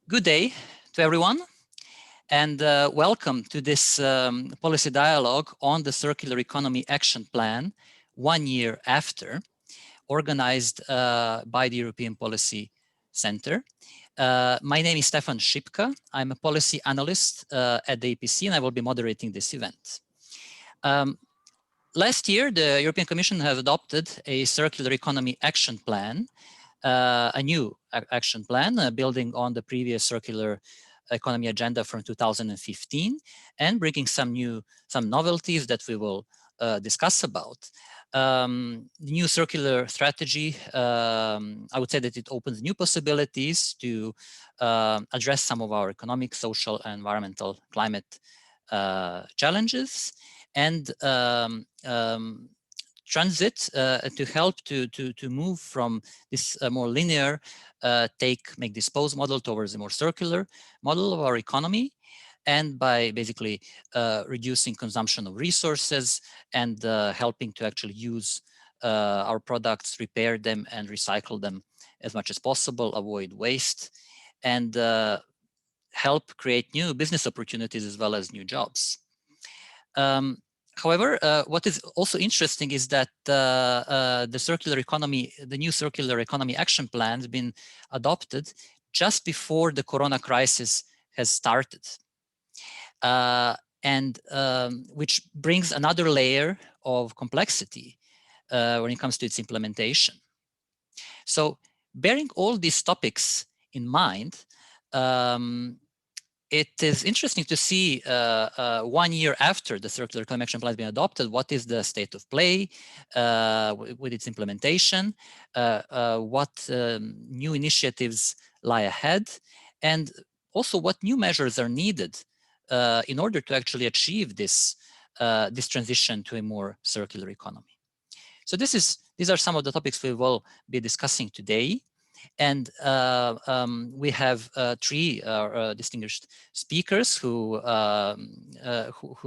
Good day to everyone, and welcome to this policy dialogue on the Circular Economy Action Plan 1 year after, organized by the European Policy Center. My name is Stefan Sipka. I'm a policy analyst at the EPC, and I will be moderating this event. Last year, the European Commission has adopted a Circular Economy Action Plan, a new action plan building on the previous circular economy agenda from 2015 and bringing some novelties that we will discuss about. The new circular strategy, I would say that it opens new possibilities to address some of our economic, social, and environmental climate challenges, and transit to help to move from this more linear make dispose model towards a more circular model of our economy, and by basically reducing consumption of resources and helping to actually use our products, repair them and recycle them as much as possible, avoid waste, and help create new business opportunities as well as new jobs. However, what is also interesting is that the new circular economy action plan has been adopted just before the Corona crisis has started, which brings another layer of complexity when it comes to its implementation. So, bearing all these topics in mind, it is interesting to see 1 year after the Circular Economy Action Plan has been adopted, what is the state of play with its implementation, what new initiatives lie ahead, and also what new measures are needed in order to actually achieve this transition to a more circular economy. So these are some of the topics we will be discussing today. And we have three distinguished speakers who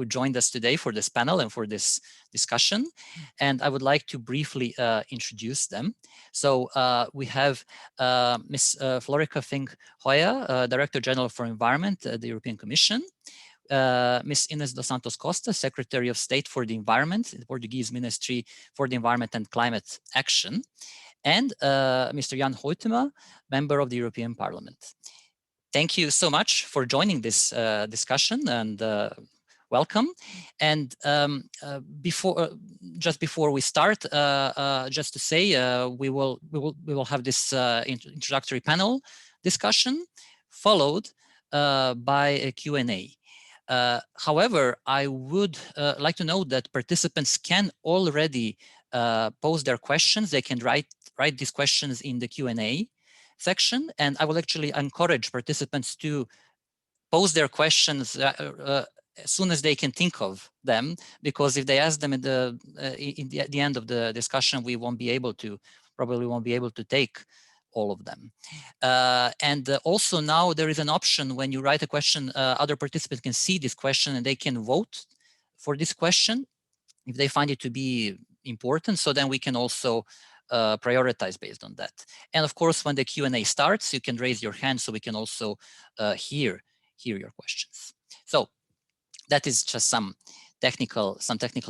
joined us today for this panel and for this discussion. And I would like to briefly introduce them. So we have Ms. Florika Fink-Hooijer, Director General for Environment at the European Commission. Ms. Inês dos Santos Costa, Secretary of State for the Environment in the Portuguese Ministry for the Environment and Climate Action, and Mr. Huitema, member of the European Parliament. Thank you so much for joining this discussion, and welcome. And just before we start, just to say, we will have this introductory panel discussion followed by a Q&A. However, I would like to note that participants can already pose their questions. They can write these questions in the Q&A section, and I will actually encourage participants to pose their questions as soon as they can think of them, because if they ask them at the end of the discussion, we probably won't be able to take all of them. And also now there is an option when you write a question, other participants can see this question and they can vote for this question if they find it to be important. So then we can also prioritize based on that. And of course, when the Q&A starts, you can raise your hand so we can also hear your questions. So that is just some technical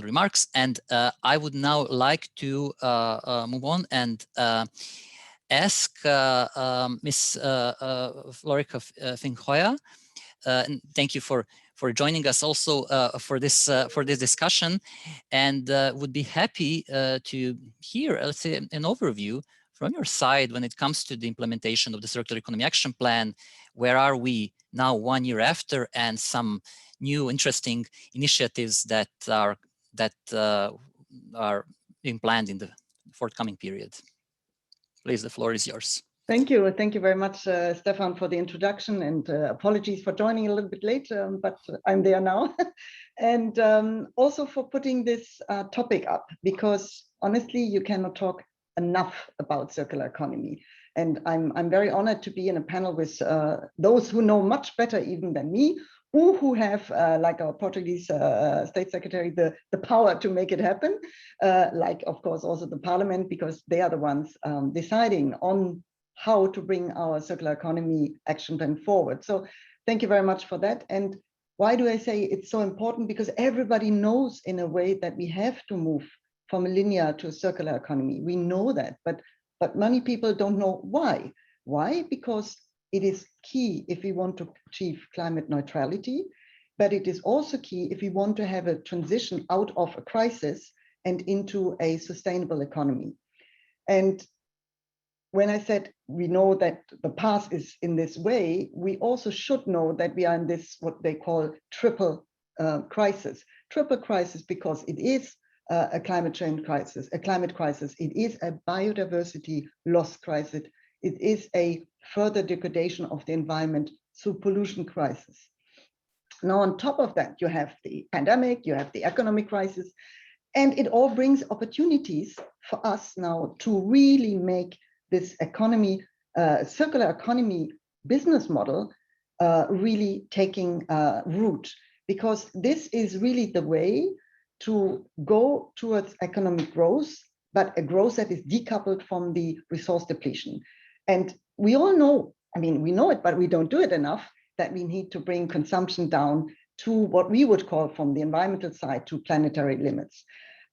remarks. And I would now like to move on and ask Ms. Florika Fink-Hooijer. Thank you for joining us also for this discussion, and would be happy to hear, let's say, an overview from your side when it comes to the implementation of the Circular Economy Action Plan. Where are we now 1 year after, and some new interesting initiatives that are being planned in the forthcoming period. Please, the floor is yours. Thank you very much, Stefan, for the introduction, and apologies for joining a little bit late, but I'm there now. And also for putting this topic up, because honestly, you cannot talk enough about circular economy. And I'm very honored to be in a panel with those who know much better even than me, who have, like our Portuguese State Secretary, the power to make it happen, like, of course, also the Parliament, because they are the ones deciding on how to bring our circular economy action plan forward. So thank you very much for that. And why do I say it's so important? Because everybody knows in a way that we have to move from a linear to a circular economy. We know that, but many people don't know why. Why? Because it is key if we want to achieve climate neutrality, but it is also key if we want to have a transition out of a crisis and into a sustainable economy. And when I said we know that the path is in this way, we also should know that we are in this, what they call triple crisis. Triple crisis because it is a climate change crisis, a climate crisis. It is a biodiversity loss crisis. It is a further degradation of the environment through pollution crisis. Now, on top of that, you have the pandemic, you have the economic crisis, and it all brings opportunities for us now to really make this economy, circular economy business model really taking root, because this is really the way to go towards economic growth, but a growth that is decoupled from the resource depletion. And we all know, I mean, we know it, but we don't do it enough, that we need to bring consumption down to what we would call from the environmental side to planetary limits.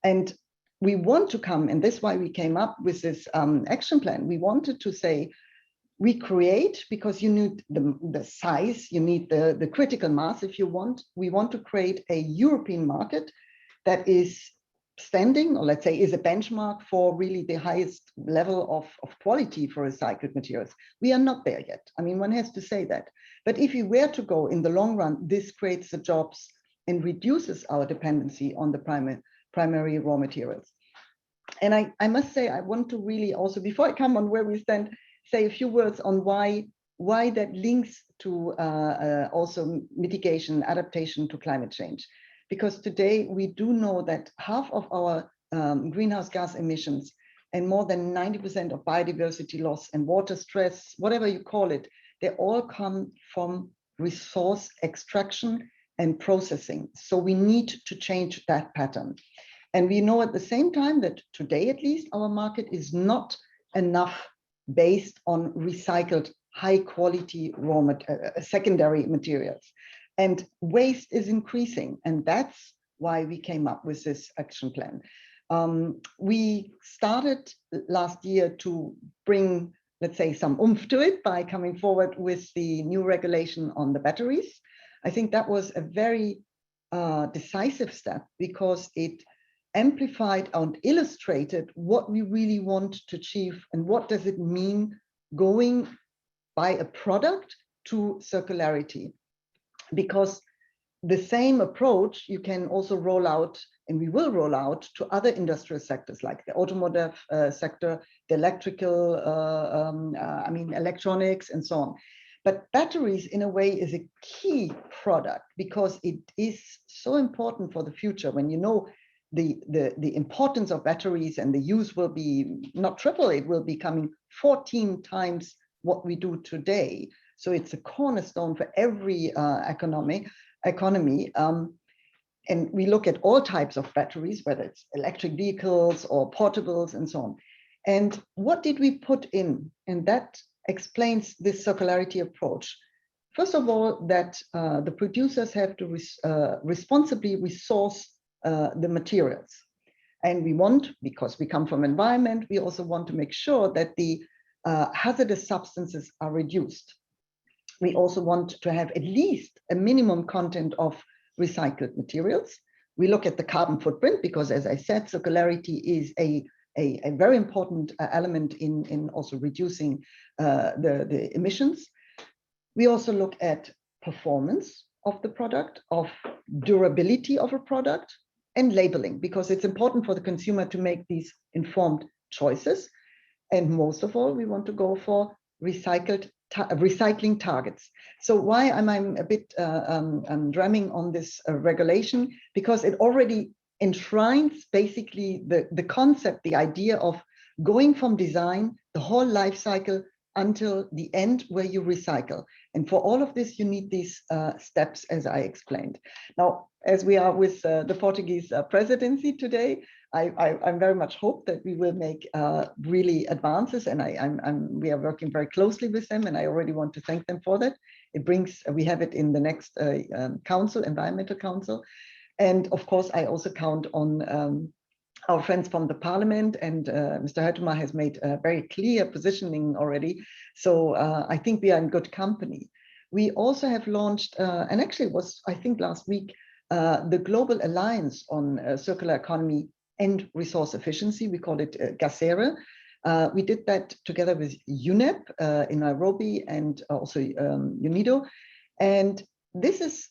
And we want to come, and that's why we came up with this action plan. We wanted to say, we create, because you need the size, you need the critical mass if you want. We want to create a European market that is standing, or let's say is a benchmark for really the highest level of quality for recycled materials. We are not there yet. I mean, one has to say that. But if we were to go in the long run, this creates the jobs and reduces our dependency on the primary raw materials. And I must say, I want to really also, before I come on where we stand, say a few words on why that links to also mitigation, adaptation to climate change. Because today we do know that half of our greenhouse gas emissions and more than 90% of biodiversity loss and water stress, whatever you call it, they all come from resource extraction and processing. So we need to change that pattern. And we know at the same time that today, at least, our market is not enough based on recycled high quality secondary materials. And waste is increasing. And that's why we came up with this action plan. We started last year to bring, let's say, some oomph to it by coming forward with the new regulation on the batteries. I think that was a very decisive step, because it amplified and illustrated what we really want to achieve and what does it mean going by a product to circularity. Because the same approach you can also roll out, and we will roll out to other industrial sectors like the automotive sector, the electrical, electronics and so on. But batteries in a way is a key product, because it is so important for the future. When you know the importance of batteries, and the use will be not triple, it will be coming 14 times what we do today. So it's a cornerstone for every economy. And we look at all types of batteries, whether it's electric vehicles or portables and so on. And what did we put in? And that explains this circularity approach. First of all, that the producers have to responsibly resource the materials. And we want, because we come from environment, we also want to make sure that the hazardous substances are reduced. We also want to have at least a minimum content of recycled materials. We look at the carbon footprint, because as I said, circularity is a very important element in also reducing the emissions. We also look at performance of the product, of durability of a product, and labeling, because it's important for the consumer to make these informed choices. And most of all, we want to go for recycling targets. So why am I a bit drumming on this regulation? Because it already enshrines basically the concept, the idea of going from design, the whole life cycle, until the end where you recycle. And for all of this, you need these steps, as I explained. Now, as we are with the Portuguese presidency today, I very much hope that we will make really advances, and we are working very closely with them, and I already want to thank them for that. It brings, we have it in the next council, environmental council, and of course I also count on our friends from the parliament, and Mr. Huitema has made a very clear positioning already. So I think we are in good company. We also have launched, and actually it was, I think last week, the Global Alliance on Circular Economy and Resource Efficiency. We call it GACERE. We did that together with UNEP in Nairobi and also UNIDO. And this is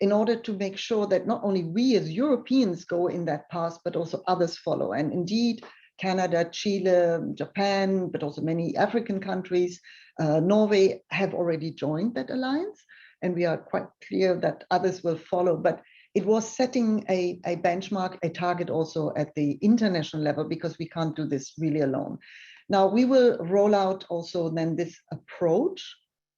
in order to make sure that not only we as Europeans go in that path, but also others follow. And indeed, Canada, Chile, Japan, but also many African countries, Norway have already joined that alliance. And we are quite clear that others will follow. But it was setting a benchmark, a target also at the international level, because we can't do this really alone. Now, we will roll out also then this approach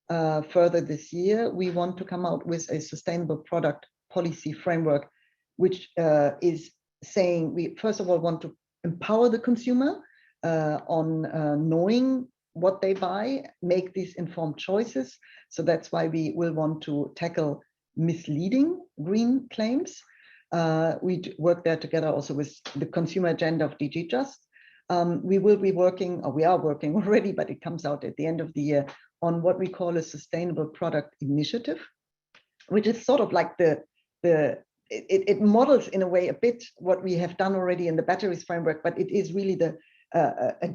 further this year. We want to come out with a sustainable product policy framework, which is saying we first of all want to empower the consumer on knowing what they buy, make these informed choices. So that's why we will want to tackle misleading green claims. We work there together also with the consumer agenda of DG Just. We will be working, or we are working already, but it comes out at the end of the year, on what we call a sustainable product initiative, which is sort of like it models in a way a bit what we have done already in the batteries framework, but it is really a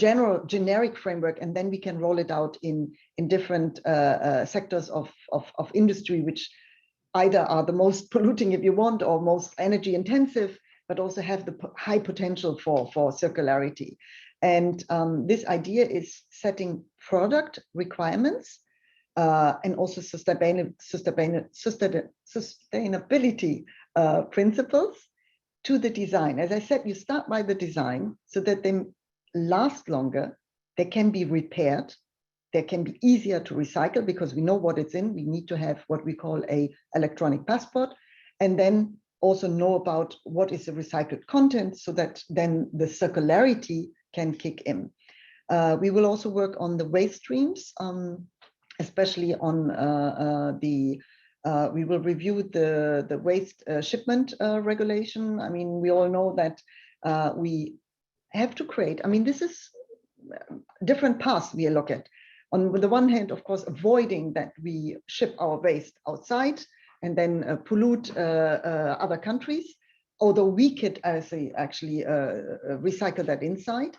generic framework, and then we can roll it out in different sectors of industry, which either are the most polluting, if you want, or most energy intensive, but also have the high potential for circularity. And this idea is setting product requirements and also sustainability principles to the design. As I said, you start by the design so that they last longer, they can be repaired, they can be easier to recycle because we know what it's in. We need to have what we call a electronic passport, and then also know about what is the recycled content so that then the circularity can kick in. We will also work on the waste streams, especially on we will review the waste shipment regulation. I mean, we all know that we have to create, I mean, this is different paths we look at. On the one hand, of course, avoiding that we ship our waste outside and then pollute other countries, although we could actually recycle that inside.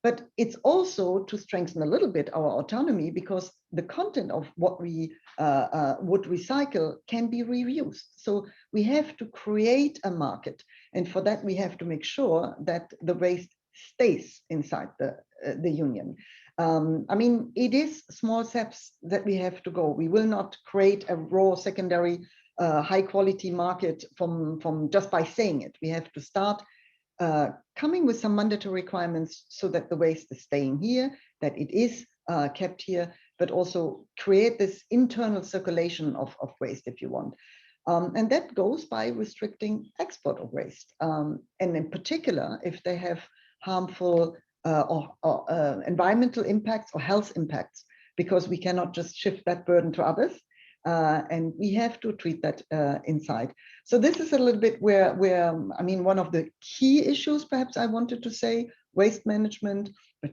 But it's also to strengthen a little bit our autonomy, because the content of what we would recycle can be reused. So we have to create a market. And for that, we have to make sure that the waste stays inside the union. I mean, it is small steps that we have to go. We will not create a raw secondary high quality market from just by saying it. We have to start coming with some mandatory requirements so that the waste is staying here, that it is kept here, but also create this internal circulation of waste, if you want. And that goes by restricting export of waste. And in particular, if they have harmful or environmental impacts or health impacts, because we cannot just shift that burden to others. And we have to treat that inside. So this is a little bit where I mean, one of the key issues, perhaps I wanted to say, waste management, but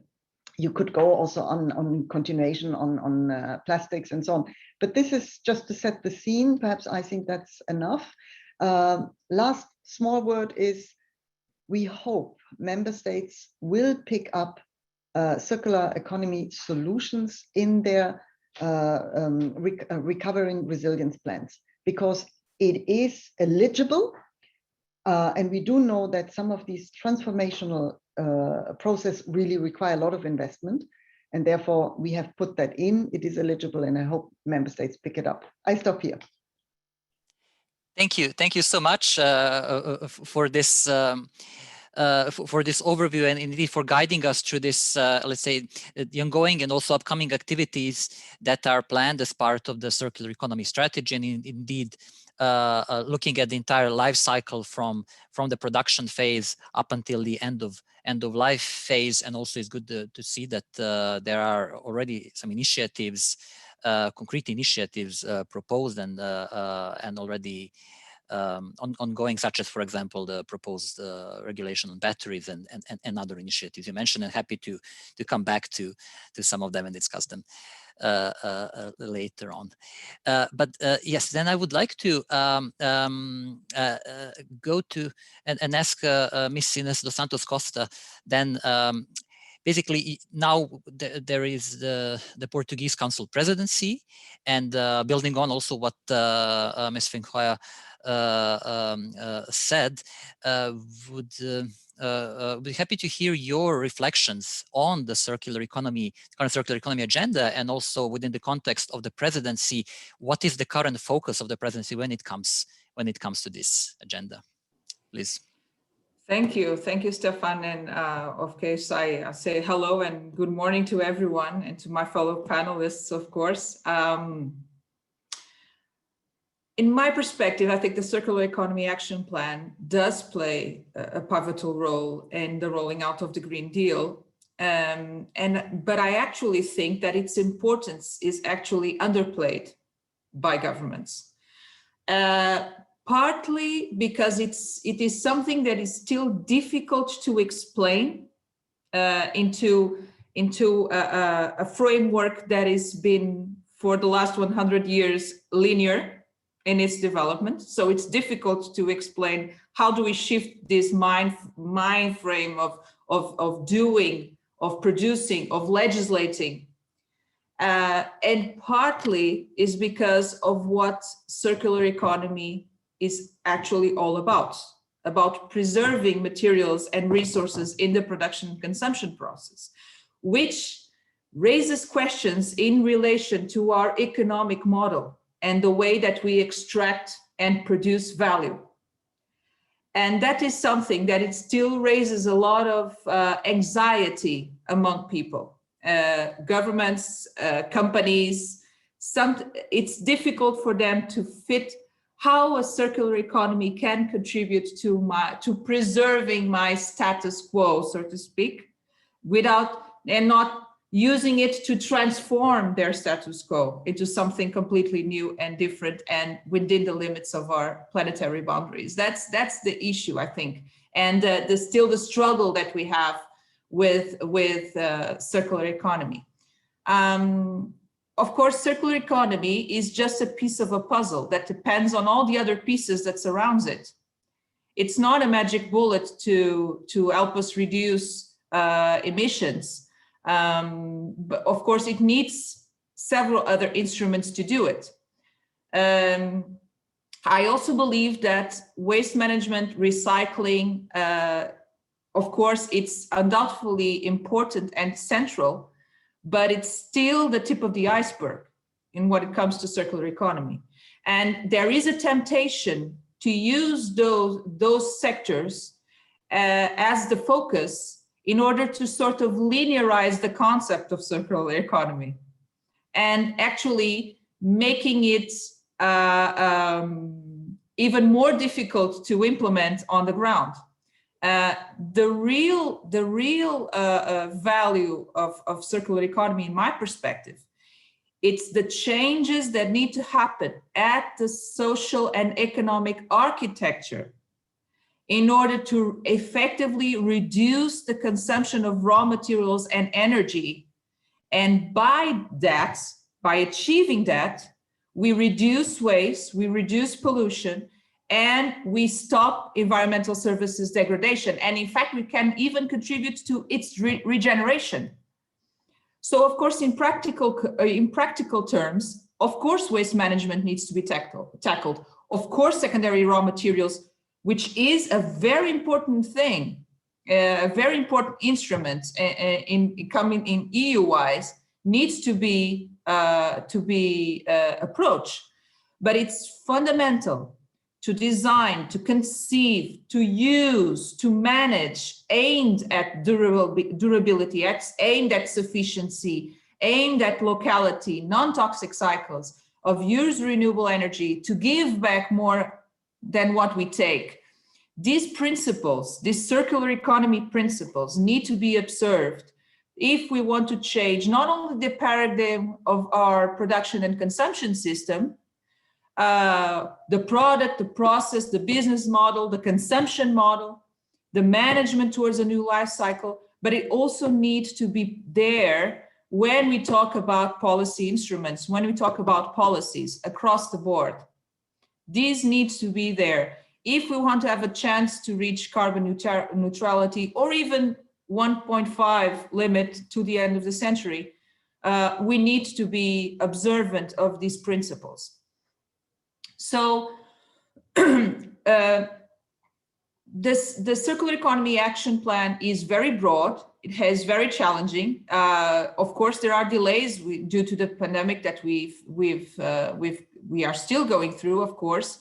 you could go also on continuation on plastics and so on. But this is just to set the scene. Perhaps I think that's enough. Last small word is, we hope member states will pick up circular economy solutions in their recovering resilience plans, because it is eligible. And we do know that some of these transformational processes really require a lot of investment. And therefore, we have put that in. It is eligible, and I hope member states pick it up. I stop here. Thank you. Thank you so much for this overview, and indeed for guiding us through this, let's say, the ongoing and also upcoming activities that are planned as part of the circular economy strategy, and indeed looking at the entire life cycle from the production phase up until the end of life phase. And also it's good to see that there are already some initiatives, concrete initiatives proposed and already ongoing, such as, for example, the proposed regulation on batteries and other initiatives you mentioned, and happy to come back to some of them and discuss them later on. But yes, then I would like to go to and ask Miss Inês dos Santos Costa, then basically now there is the Portuguese Council presidency, and building on also what Ms. Fink-Hooijer said, would be happy to hear your reflections on the current circular economy agenda, and also within the context of the presidency, what is the current focus of the presidency when it comes to this agenda, please. Thank you, Stefan, and of course I say hello and good morning to everyone and to my fellow panelists, of course. In my perspective, I think the Circular Economy Action Plan does play a pivotal role in the rolling out of the Green Deal. But I actually think that its importance is actually underplayed by governments. Partly because it is something that is still difficult to explain into a framework that has been, for the last 100 years, linear in its development. So it's difficult to explain how do we shift this mind frame of doing, of producing, of legislating. And partly is because of what circular economy is actually all about preserving materials and resources in the production and consumption process, which raises questions in relation to our economic model and the way that we extract and produce value. And that is something that it still raises a lot of anxiety among people, governments, companies. It's difficult for them to fit how a circular economy can contribute to preserving my status quo, so to speak, and not using it to transform their status quo into something completely new and different and within the limits of our planetary boundaries. That's the issue, I think, and still the struggle that we have with circular economy. Of course, circular economy is just a piece of a puzzle that depends on all the other pieces that surrounds it. It's not a magic bullet to help us reduce emissions. But of course, it needs several other instruments to do it. I also believe that waste management, recycling, of course, it's undoubtedly important and central, but it's still the tip of the iceberg in what it comes to circular economy. And there is a temptation to use those sectors as the focus in order to sort of linearize the concept of circular economy and actually making it even more difficult to implement on the ground. The real value of circular economy, in my perspective, it's the changes that need to happen at the social and economic architecture in order to effectively reduce the consumption of raw materials and energy. And by achieving that, we reduce waste, we reduce pollution, and we stop environmental services degradation. And in fact, we can even contribute to its regeneration. So of course, in practical terms, of course, waste management needs to be tackled. Of course, secondary raw materials, which is a very important thing, a very important instrument coming in EU-wise, needs to be approached. But it's fundamental to design, to conceive, to use, to manage, aimed at durability, aimed at sufficiency, aimed at locality, non-toxic cycles, of use renewable energy to give back more than what we take. These principles, these circular economy principles, need to be observed if we want to change not only the paradigm of our production and consumption system, the product, the process, the business model, the consumption model, the management towards a new life cycle, but it also needs to be there when we talk about policy instruments, when we talk about policies across the board. These needs to be there. If we want to have a chance to reach carbon neutrality or even 1.5 limit to the end of the century, we need to be observant of these principles. So the Circular Economy Action Plan is very broad. It is very challenging. Of course, there are delays due to the pandemic that we are still going through, of course.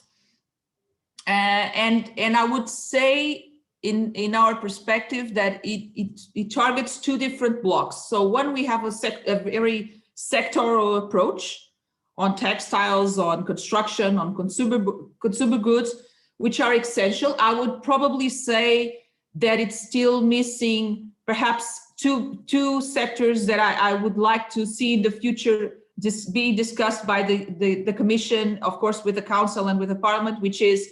And I would say in our perspective that it targets two different blocks. So one, we have a very sectoral approach on textiles, on construction, on consumer goods, which are essential. I would probably say that it's still missing perhaps two sectors that I would like to see in the future be discussed by the Commission, of course, with the Council and with the Parliament, which is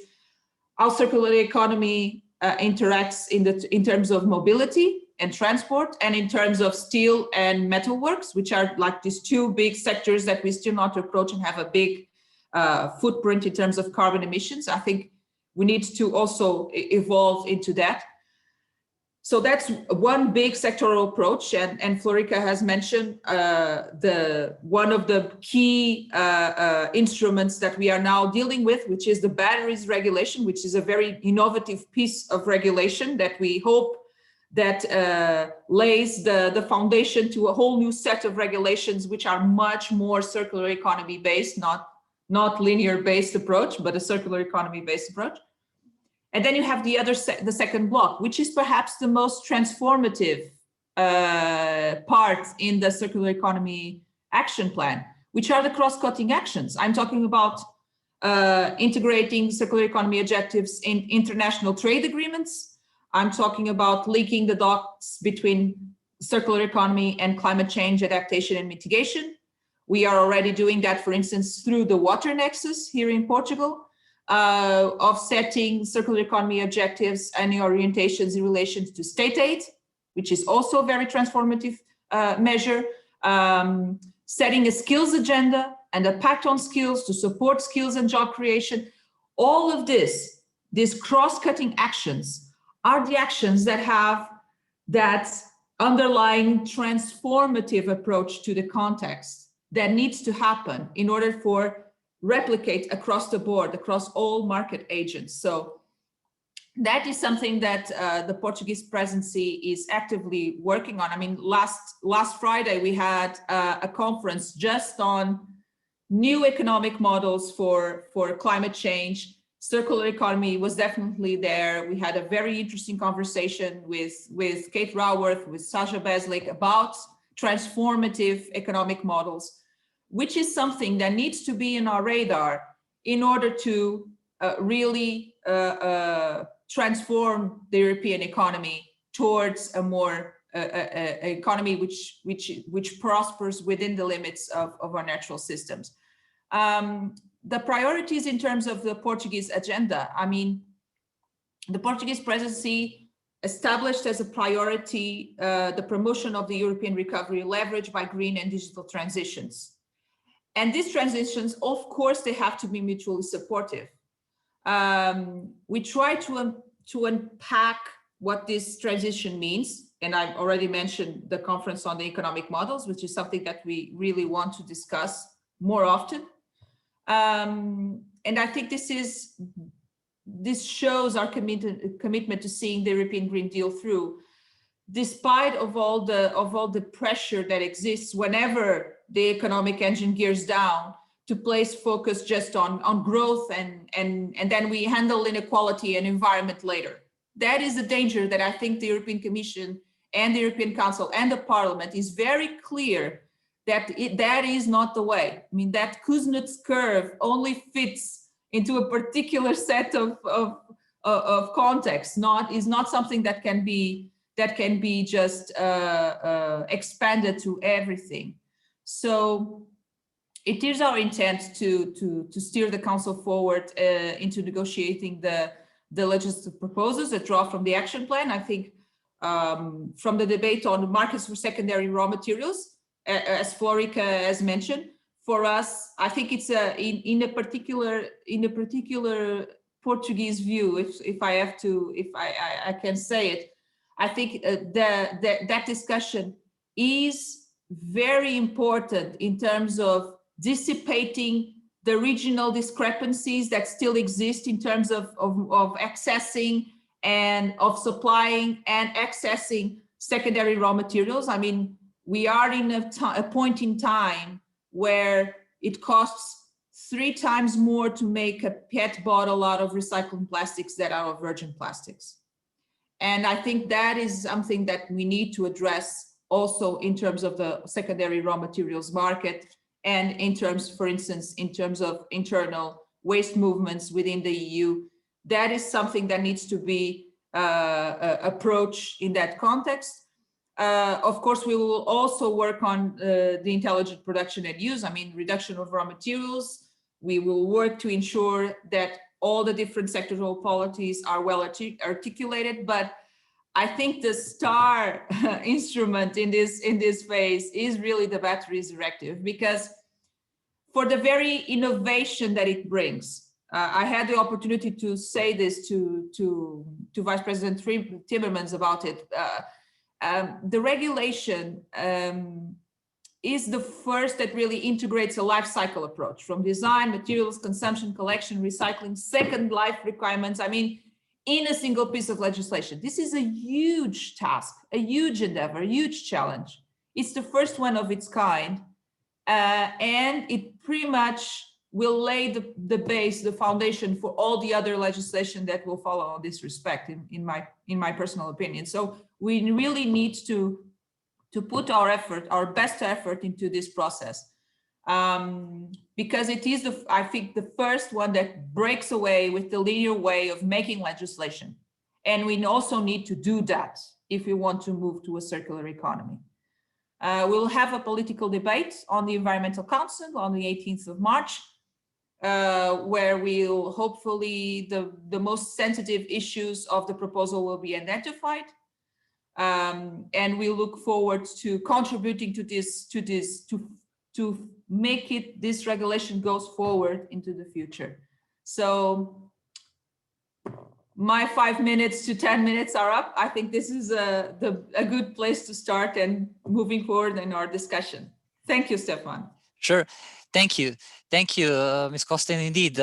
how circular economy interacts in terms of mobility and transport, and in terms of steel and metalworks, which are like these two big sectors that we still not approach and have a big footprint in terms of carbon emissions. I think we need to also evolve into that. So that's one big sectoral approach, and Florika has mentioned one of the key instruments that we are now dealing with, which is the batteries regulation, which is a very innovative piece of regulation that we hope that lays the foundation to a whole new set of regulations, which are much more circular economy based, not linear based approach, but a circular economy based approach. And then you have the second block, which is perhaps the most transformative part in the Circular Economy Action Plan, which are the cross-cutting actions. I'm talking about integrating circular economy objectives in international trade agreements. I'm talking about linking the dots between circular economy and climate change adaptation and mitigation. We are already doing that, for instance, through the water nexus here in Portugal. Of setting circular economy objectives and orientations in relation to state aid, which is also a very transformative measure, setting a skills agenda and a pact on skills to support skills and job creation. All of these cross-cutting actions are the actions that have that underlying transformative approach to the context that needs to happen in order for replicate across the board, across all market agents. So that is something that the Portuguese presidency is actively working on. I mean, last Friday, we had a conference just on new economic models for climate change. Circular economy was definitely there. We had a very interesting conversation with Kate Raworth, with Sasha Beslik about transformative economic models, which is something that needs to be in our radar in order to really transform the European economy towards a more economy which prospers within the limits of our natural systems. The priorities in terms of the Portuguese agenda, I mean, the Portuguese presidency established as a priority the promotion of the European recovery leveraged by green and digital transitions. And these transitions, of course, they have to be mutually supportive. We try to unpack what this transition means. And I've already mentioned the conference on the economic models, which is something that we really want to discuss more often. And I think this shows our commitment to seeing the European Green Deal through, despite of all the pressure that exists whenever the economic engine gears down to place focus just on growth and then we handle inequality and environment later. That is the danger that I think the European Commission and the European Council and the Parliament is very clear that is not the way. I mean, that Kuznets curve only fits into a particular set of context. Is not something that can be just expanded to everything. So it is our intent to steer the Council forward into negotiating the legislative proposals that draw from the action plan. I think from the debate on the markets for secondary raw materials, as Florika has mentioned, for us, I think it's in a particular Portuguese view, if I can say it, I think that discussion is very important in terms of dissipating the regional discrepancies that still exist in terms of accessing and of supplying and accessing secondary raw materials. I mean, we are in a point in time where it costs 3 times more to make a PET bottle out of recycled plastics than out of virgin plastics. And I think that is something that we need to address also in terms of the secondary raw materials market, and in terms, for instance, in terms of internal waste movements within the EU. That is something that needs to be approached in that context. Of course, we will also work on the intelligent production and use, I mean, reduction of raw materials. We will work to ensure that all the different sectoral policies are well articulated, but I think the star instrument in this phase is really the batteries directive, because for the very innovation that it brings, I had the opportunity to say this to Vice President Timmermans about it. The regulation is the first that really integrates a life cycle approach from design, materials, consumption, collection, recycling, second life requirements. I mean, in a single piece of legislation. This is a huge task, a huge endeavor, a huge challenge. It's the first one of its kind, and it pretty much will lay the base, the foundation for all the other legislation that will follow in this respect, in my personal opinion. So we really need to put our effort, our best effort into this process, because it is, I think, the first one that breaks away with the linear way of making legislation. And we also need to do that if we want to move to a circular economy. We'll have a political debate on the Environmental Council on the 18th of March, where we'll hopefully the most sensitive issues of the proposal will be identified. And we look forward to contributing to this, to make it, this regulation goes forward into the future. So my 5 minutes to 10 minutes are up. I think this is a good place to start and moving forward in our discussion. Thank you, Stefan. Sure. Thank you, Ms. Costa. And indeed,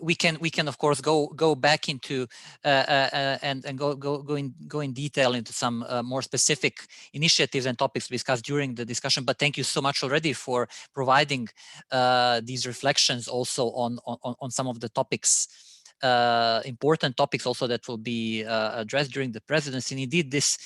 we can of course go back into and go in detail into some more specific initiatives and topics discussed during the discussion. But thank you so much already for providing these reflections also on some of the topics, important topics also that will be addressed during the presidency. And indeed, this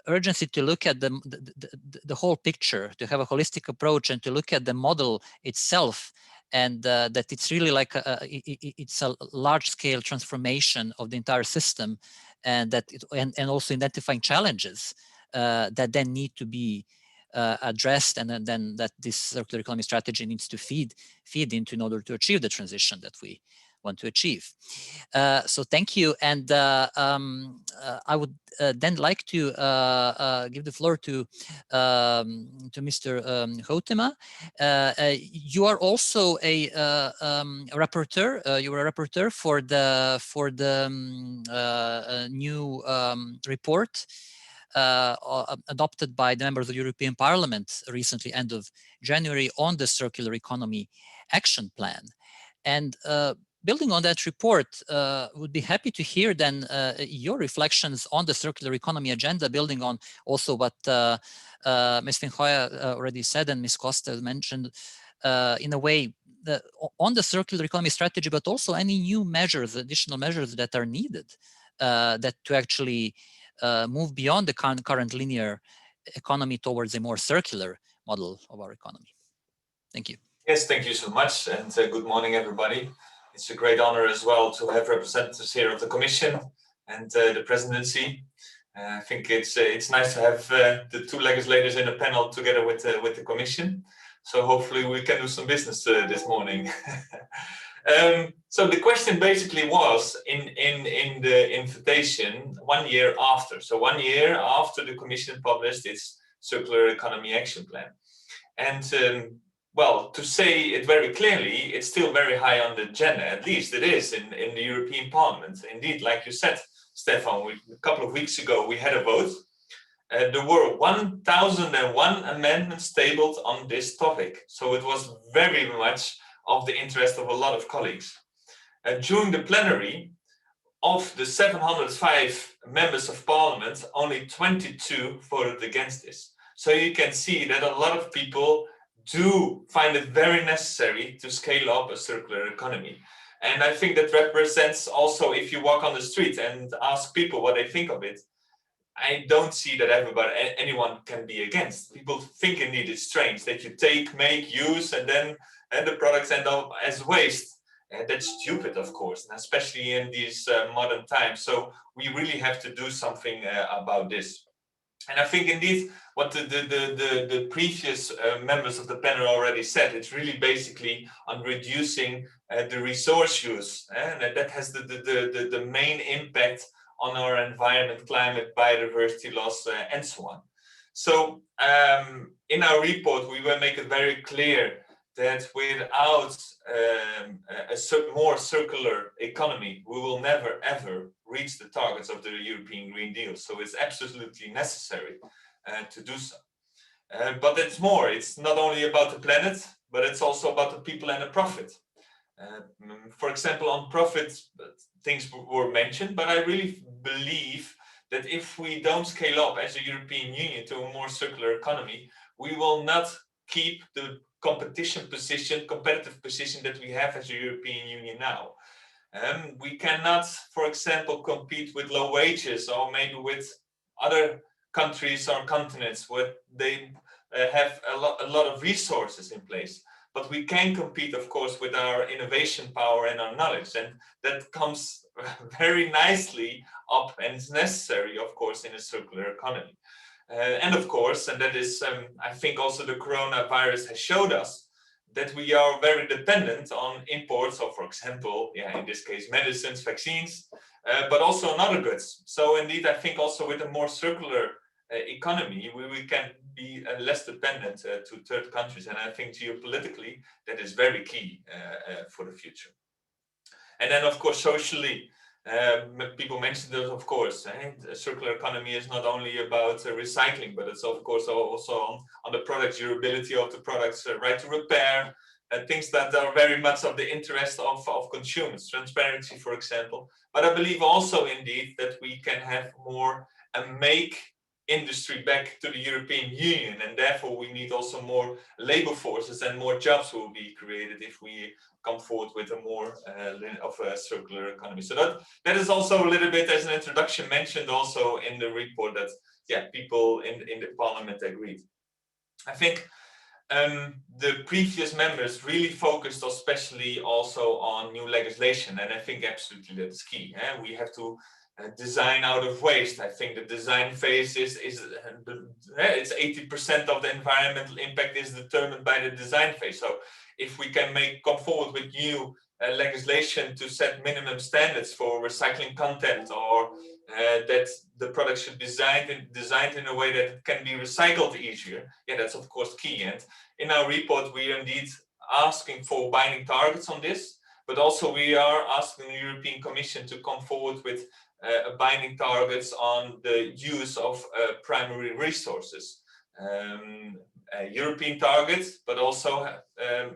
urgency to look at the whole picture, to have a holistic approach, and to look at the model itself, and that it's really like it's a large-scale transformation of the entire system, and that and also identifying challenges that then need to be addressed, and then that this circular economy strategy needs to feed into in order to achieve the transition that we want to achieve. So thank you, and I would then like to give the floor to Mr. Huitema. You are also a rapporteur. You were a rapporteur for the new report adopted by the members of the European Parliament recently, end of January, on the Circular Economy Action Plan. And building on that report, would be happy to hear then your reflections on the circular economy agenda, building on also what Ms. Fink-Hooijer already said and Ms. Costa mentioned, in a way, on the circular economy strategy, but also any new measures, additional measures that are needed that to actually move beyond the current linear economy towards a more circular model of our economy. Thank you. Yes, thank you so much, and good morning, everybody. It's a great honor as well to have representatives here of the Commission and the Presidency. I think it's nice to have the two legislators in a panel together with the Commission. So hopefully we can do some business this morning. So the question basically was in the invitation 1 year after. So 1 year after the Commission published its Circular Economy Action Plan. And well, to say it very clearly, it's still very high on the agenda. At least it is in the European Parliament. Indeed, like you said, Stefan, a couple of weeks ago, we had a vote. There were 1,001 amendments tabled on this topic. So it was very much of the interest of a lot of colleagues. During the plenary, of the 705 members of Parliament, only 22 voted against this. So you can see that a lot of people do find it very necessary to scale up a circular economy. And I think that represents also, if you walk on the street and ask people what they think of it, I don't see that anyone can be against. People think indeed it's strange that you take, make, use, and the products end up as waste. That's stupid, of course, and especially in these modern times. So we really have to do something about this. And I think indeed what the previous members of the panel already said, it's really basically on reducing the resource use, and that has the main impact on our environment, climate, biodiversity loss, and so on. So in our report, we will make it very clear that without a more circular economy, we will never ever reach the targets of the European Green Deal. So it's absolutely necessary to do so. But it's more, it's not only about the planet, but it's also about the people and the profit. For example, on profit, things were mentioned, but I really believe that if we don't scale up as a European Union to a more circular economy, we will not keep the competitive position that we have as a European Union now. We cannot, for example, compete with low wages or maybe with other countries or continents where they have a lot of resources in place. But we can compete, of course, with our innovation power and our knowledge. And that comes very nicely up and is necessary, of course, in a circular economy. And of course, and that is, I think also the coronavirus has showed us that we are very dependent on imports of, for example, in this case, medicines, vaccines, but also on other goods. So indeed, I think also with a more circular economy, we can be less dependent to third countries. And I think geopolitically, that is very key for the future. And then, of course, socially, people mentioned that, of course, the circular economy is not only about recycling, but it's of course also on the product durability of the products, right to repair, things that are very much of the interest of consumers, transparency, for example. But I believe also indeed that we can have more make industry back to the European Union, and therefore we need also more labor forces and more jobs will be created if we come forward with a more of a circular economy. So that is also a little bit as an introduction mentioned also in the report that people in the Parliament agreed. I think the previous members really focused especially also on new legislation, and I think absolutely that's key. We have to design out of waste. I think the design phase it's 80% of the environmental impact is determined by the design phase. So if we can come forward with new legislation to set minimum standards for recycling content, or that the product should be designed in a way that it can be recycled easier, that's of course key. And in our report, we are indeed asking for binding targets on this, but also we are asking the European Commission to come forward with binding targets on the use of primary resources. European targets, but also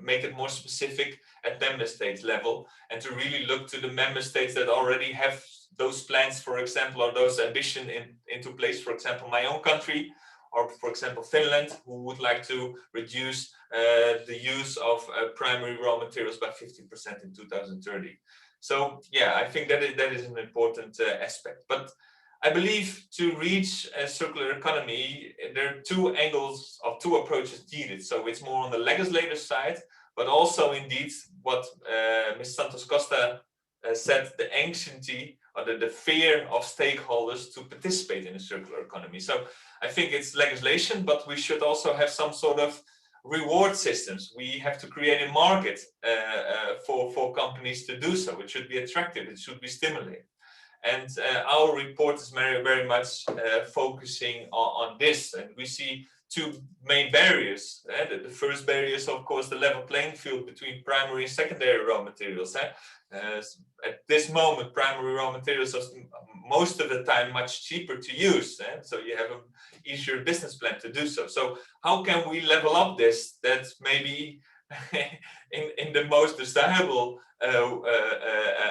make it more specific at member state level, and to really look to the member states that already have those plans, for example, or those ambition into place. For example, my own country, or for example, Finland, who would like to reduce the use of primary raw materials by 50% in 2030. So I think that is an important aspect. But I believe to reach a circular economy, there are two angles or two approaches needed. So it's more on the legislative side, but also indeed what Ms. Santos Costa said, the anxiety or the fear of stakeholders to participate in a circular economy. So I think it's legislation, but we should also have some sort of reward systems. We have to create a market for companies to do so. It should be attractive, it should be stimulating. And our report is very much focusing on this. And we see two main barriers. The first barrier is, of course, the level playing field between primary and secondary raw materials. At this moment, primary raw materials are most of the time much cheaper to use. So you have an easier business plan to do so. So how can we level up this, that maybe in the most desirable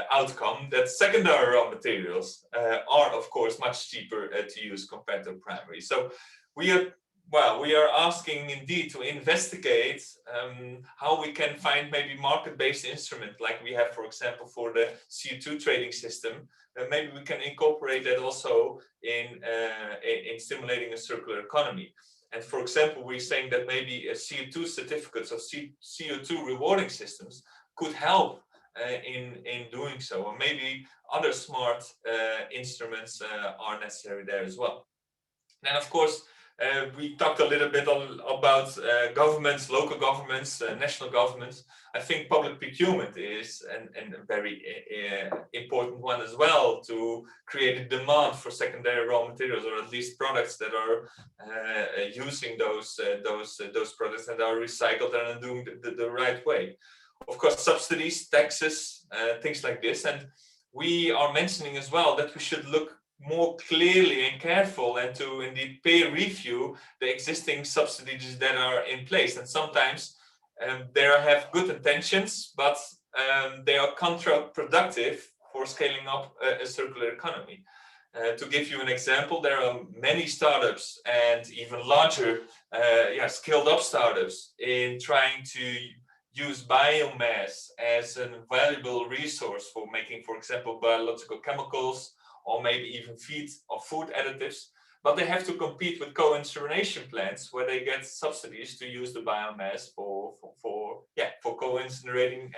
outcome, that secondary raw materials are of course much cheaper to use compared to primary. So we are asking indeed to investigate how we can find maybe market-based instrument like we have, for example, for the CO2 trading system. Maybe we can incorporate that also in stimulating a circular economy. And for example, we're saying that maybe CO2 certificates or CO2 rewarding systems could help in doing so, or maybe other smart instruments are necessary there as well. And of course, we talked a little bit about governments, local governments, national governments. I think public procurement is a very important one as well, to create a demand for secondary raw materials, or at least products that are using those products and are recycled and are doing the right way. Of course, subsidies, taxes, things like this. And we are mentioning as well that we should look more clearly and careful and to indeed peer review the existing subsidies that are in place. And sometimes they have good intentions, but they are counterproductive for scaling up a circular economy. To give you an example, there are many startups and even larger scaled up startups in trying to use biomass as a valuable resource for making, for example, biological chemicals, or maybe even feed or food additives, but they have to compete with co-incineration plants where they get subsidies to use the biomass for co-incinerating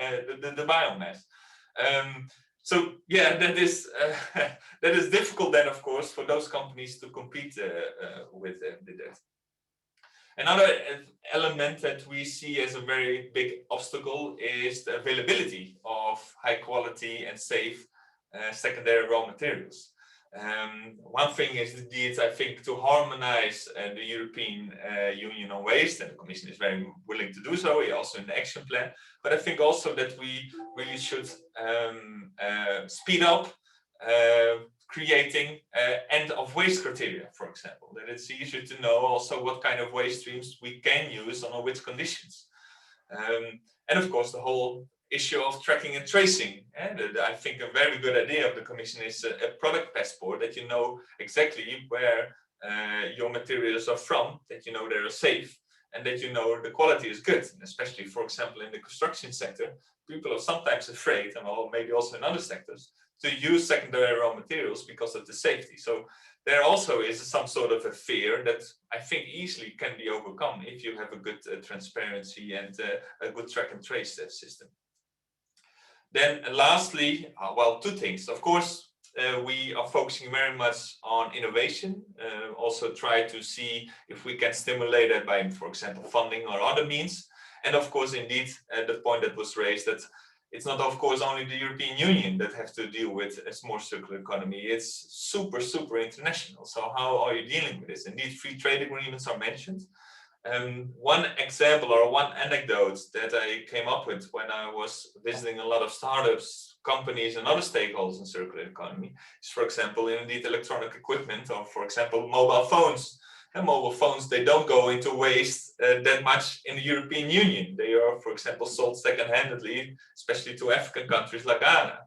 the biomass. So yeah, that is difficult then, of course, for those companies to compete with that. Another element that we see as a very big obstacle is the availability of high quality and safe secondary raw materials. One thing is indeed, I think, to harmonize the European Union on waste, and the Commission is very willing to do so, also in the action plan. But I think also that we really should speed up creating end of waste criteria, for example, that it's easier to know also what kind of waste streams we can use under which conditions. And of course, the whole issue of tracking and tracing. And I think a very good idea of the Commission is a product passport, that you know exactly where your materials are from, that you know they're safe, and that you know the quality is good. And especially, for example, in the construction sector, people are sometimes afraid, and maybe also in other sectors, to use secondary raw materials because of the safety. So there also is some sort of a fear that I think easily can be overcome if you have a good transparency and a good track and trace system. Then lastly, well, two things. Of course, we are focusing very much on innovation, also try to see if we can stimulate it by, for example, funding or other means. And of course, indeed, the point that was raised, that it's not, of course, only the European Union that have to deal with a more circular economy. It's super international. So how are you dealing with this? Indeed, free trade agreements are mentioned. One example or one anecdote that I came up with when I was visiting a lot of startups, companies, and other stakeholders in circular economy is, for example, indeed electronic equipment, or for example, mobile phones. And mobile phones, they don't go into waste that much in the European Union. They are, for example, sold second-handedly, especially to African countries like Ghana.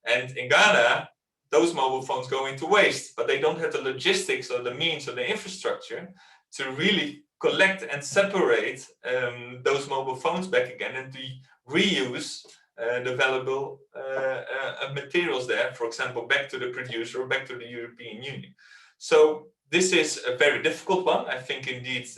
And in Ghana, those mobile phones go into waste, but they don't have the logistics or the means or the infrastructure to really collect and separate those mobile phones back again and to reuse the valuable materials there, for example, back to the producer or back to the European Union. So this is a very difficult one. I think indeed,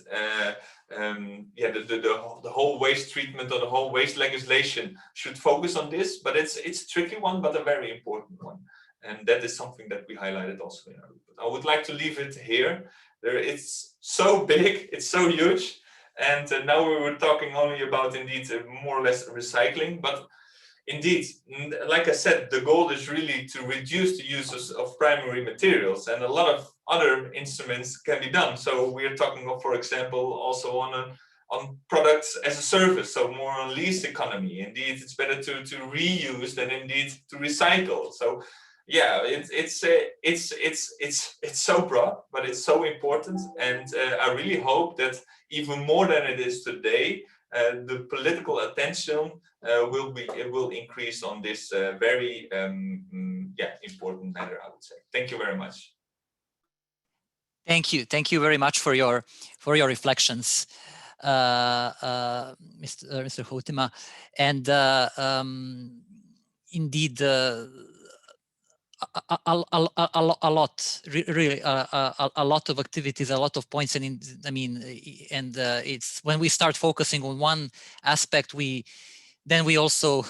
the whole waste treatment or the whole waste legislation should focus on this, but it's a tricky one, but a very important one. And that is something that we highlighted also in our report. I would like to leave it here. It's so big, it's so huge. And now we were talking only about indeed more or less recycling, but indeed, like I said, the goal is really to reduce the uses of primary materials, and a lot of other instruments can be done. So we are talking of, for example, also on products as a service, so more on lease economy. Indeed, it's better to reuse than indeed to recycle. So yeah, it's so broad, but it's so important, and I really hope that even more than it is today, the political attention will increase on this very important matter, I would say. Thank you very much. Thank you very much for your reflections, Mr. Huitema, and indeed a lot of activities, a lot of points, and it's when we start focusing on one aspect, then we also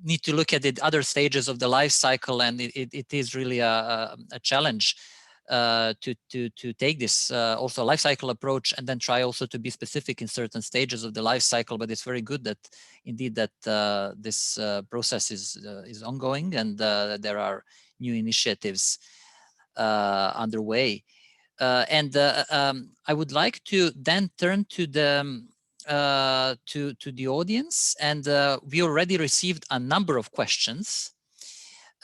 need to look at the other stages of the life cycle, and it is really a challenge to take this also life cycle approach, and then try also to be specific in certain stages of the life cycle. But it's very good that indeed that this process is ongoing, and there are new initiatives underway. And I would like to then turn to the audience, and we already received a number of questions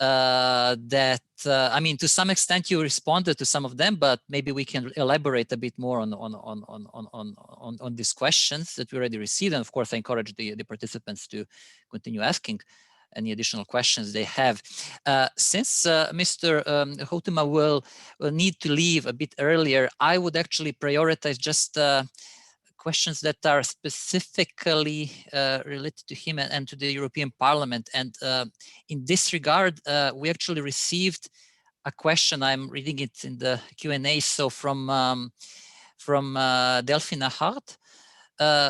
that I mean, to some extent you responded to some of them, but maybe we can elaborate a bit more on these questions that we already received. And of course, I encourage the participants to continue asking any additional questions they have. Since Mr. Huitema will need to leave a bit earlier, I would actually prioritize just questions that are specifically related to him and to the European Parliament. And in this regard, we actually received a question. I'm reading it in the Q&A. So from Delphina Hart.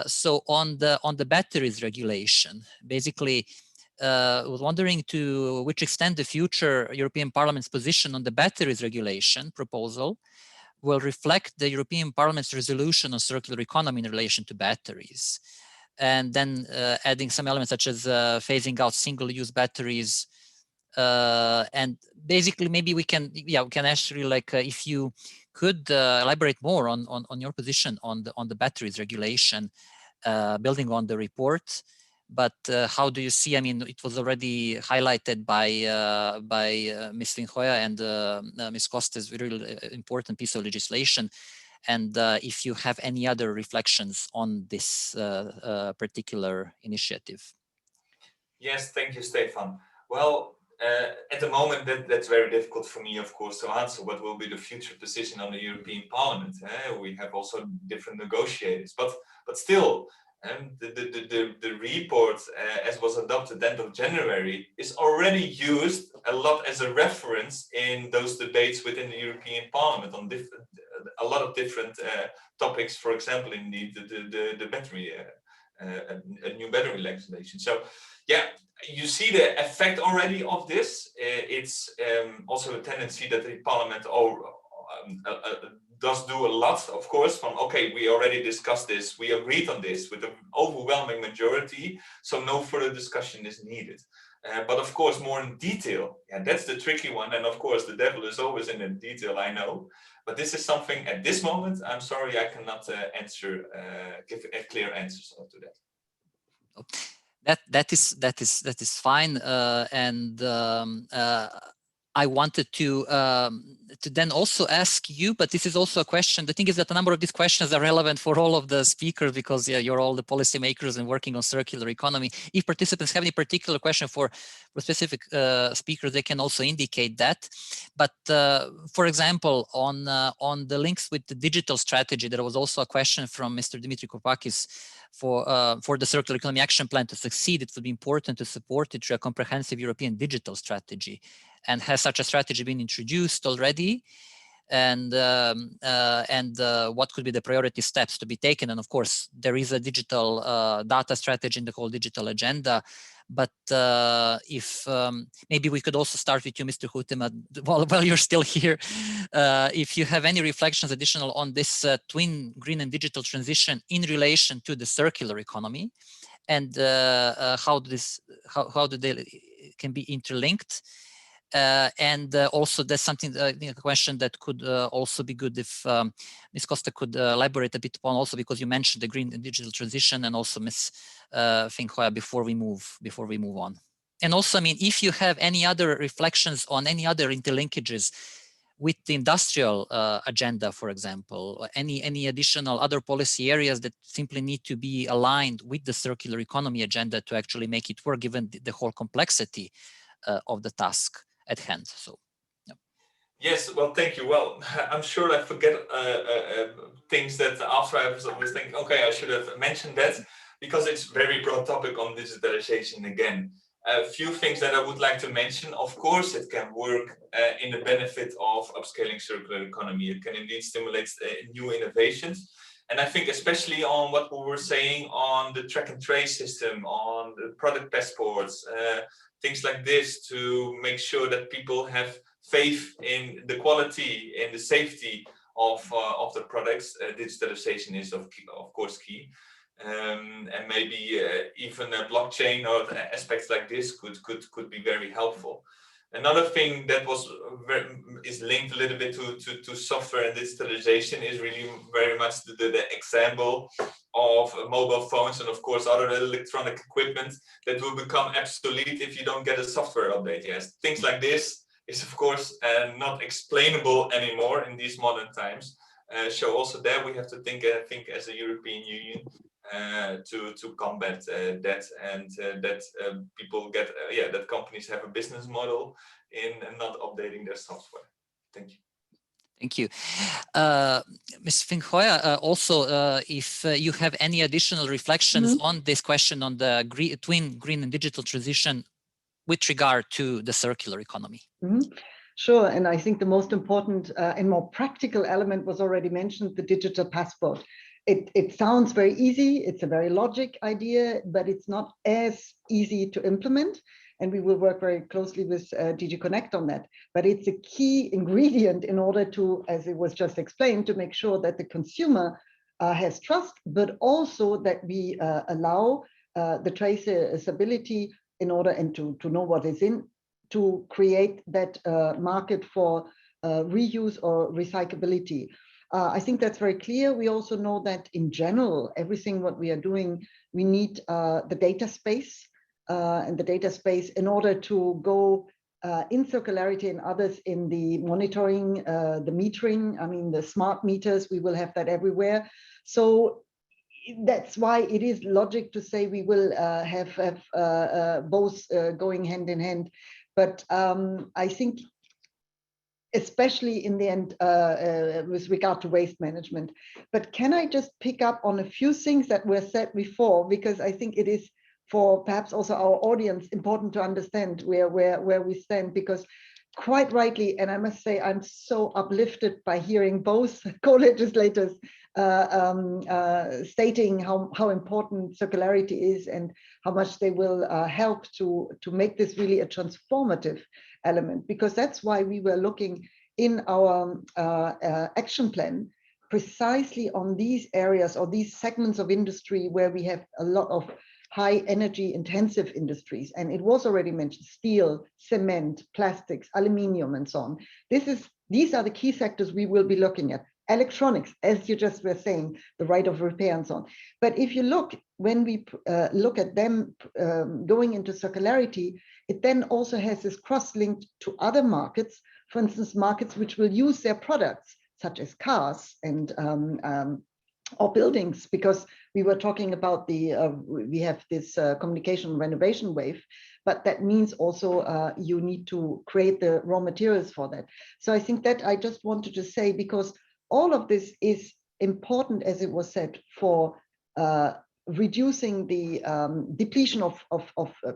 So on the batteries regulation, basically, was wondering to which extent the future European Parliament's position on the batteries regulation proposal will reflect the European Parliament's resolution on circular economy in relation to batteries, and then adding some elements such as phasing out single-use batteries, and basically maybe we can actually, like, if you could elaborate more on your position on the batteries regulation, building on the report. But how do you see? I mean, it was already highlighted by Ms. Fink-Hooijer and Ms. Costa's really important piece of legislation. And if you have any other reflections on this particular initiative. Yes, thank you, Stefan. Well, at the moment, that's very difficult for me, of course, to answer what will be the future position on the European Parliament. We have also different negotiators, but still. And the report, as was adopted end of January, is already used a lot as a reference in those debates within the European Parliament on a lot of different topics. For example, in the battery, a new battery legislation. So, yeah, you see the effect already of this. It's also a tendency that the Parliament does do a lot, of course, from, okay, we already discussed this, we agreed on this with an overwhelming majority, so no further discussion is needed. But of course, more in detail, yeah, that's the tricky one. And of course, the devil is always in the detail, I know. But this is something at this moment, I'm sorry, I cannot give clear answers to that. That is fine, and I wanted to then also ask you, but this is also a question. The thing is that a number of these questions are relevant for all of the speakers because you're all the policymakers and working on circular economy. If participants have any particular question for specific speakers, they can also indicate that. But for example, on the links with the digital strategy, there was also a question from Mr. Dimitri Kopakis for the Circular Economy Action Plan to succeed. It would be important to support it through a comprehensive European digital strategy. And has such a strategy been introduced already? And what could be the priority steps to be taken? And of course, there is a digital data strategy in the whole digital agenda. But if maybe we could also start with you, Mr. Huitema, while you're still here, if you have any reflections additional on this twin green and digital transition in relation to the circular economy, and how they can be interlinked. And also that's something, a question that could also be good if Ms. Costa could elaborate a bit upon, also because you mentioned the green and digital transition, and also Ms. Fink-Hooijer before we move on. And also, I mean, if you have any other reflections on any other interlinkages with the industrial agenda, for example, or any additional other policy areas that simply need to be aligned with the circular economy agenda to actually make it work, given the whole complexity of the task at hand. So, yeah. Yes, well, thank you. Well, I'm sure I forget things that after I was thinking, okay, I should have mentioned that, because it's very broad topic on digitalization again. A few things that I would like to mention. Of course, it can work in the benefit of upscaling circular economy. It can indeed stimulate new innovations. And I think especially on what we were saying on the track and trace system, on the product passports, things like this, to make sure that people have faith in the quality and the safety of the products. Digitalization is of course key. And maybe even a blockchain or aspects like this could be very helpful. Another thing that is linked a little bit to software and digitalization is really very much the example of mobile phones and of course other electronic equipment that will become obsolete if you don't get a software update. Yes, things like this is of course not explainable anymore in these modern times. So also there we have to think, I think, as a European Union to combat that, and that people get, that companies have a business model in not updating their software. Thank you. Thank you. Ms. Fink-Hooijer, also, if you have any additional reflections on this question on the twin green and digital transition with regard to the circular economy. Sure, and I think the most important and more practical element was already mentioned, the digital passport. It sounds very easy, it's a very logic idea, but it's not as easy to implement. And we will work very closely with DG Connect on that. But it's a key ingredient in order to, as it was just explained, to make sure that the consumer has trust, but also that we allow the traceability in order and to know what is in, to create that market for reuse or recyclability. I think that's very clear. We also know that in general, everything what we are doing, we need the data space and the data space in order to go in circularity and others in the monitoring, the metering. I mean, the smart meters, we will have that everywhere. So that's why it is logic to say we will have both going hand in hand. But I think especially in the end with regard to waste management. But can I just pick up on a few things that were said before, because I think it is for perhaps also our audience important to understand where we stand, because quite rightly, and I must say I'm so uplifted by hearing both co-legislators stating how important circularity is and how much they will help to make this really a transformative element, because that's why we were looking in our action plan precisely on these areas or these segments of industry where we have a lot of high energy intensive industries. And it was already mentioned: steel, cement, plastics, aluminium, and so on. These are the key sectors we will be looking at. electronics, as you just were saying, the right of repair and so on. But if you look, when we look at them going into circularity, it then also has this cross-linked to other markets, for instance, markets which will use their products, such as cars and or buildings, because we were talking about the, we have this communication renovation wave, but that means also you need to create the raw materials for that. So I think that I just wanted to say, because all of this is important, as it was said, for reducing the depletion of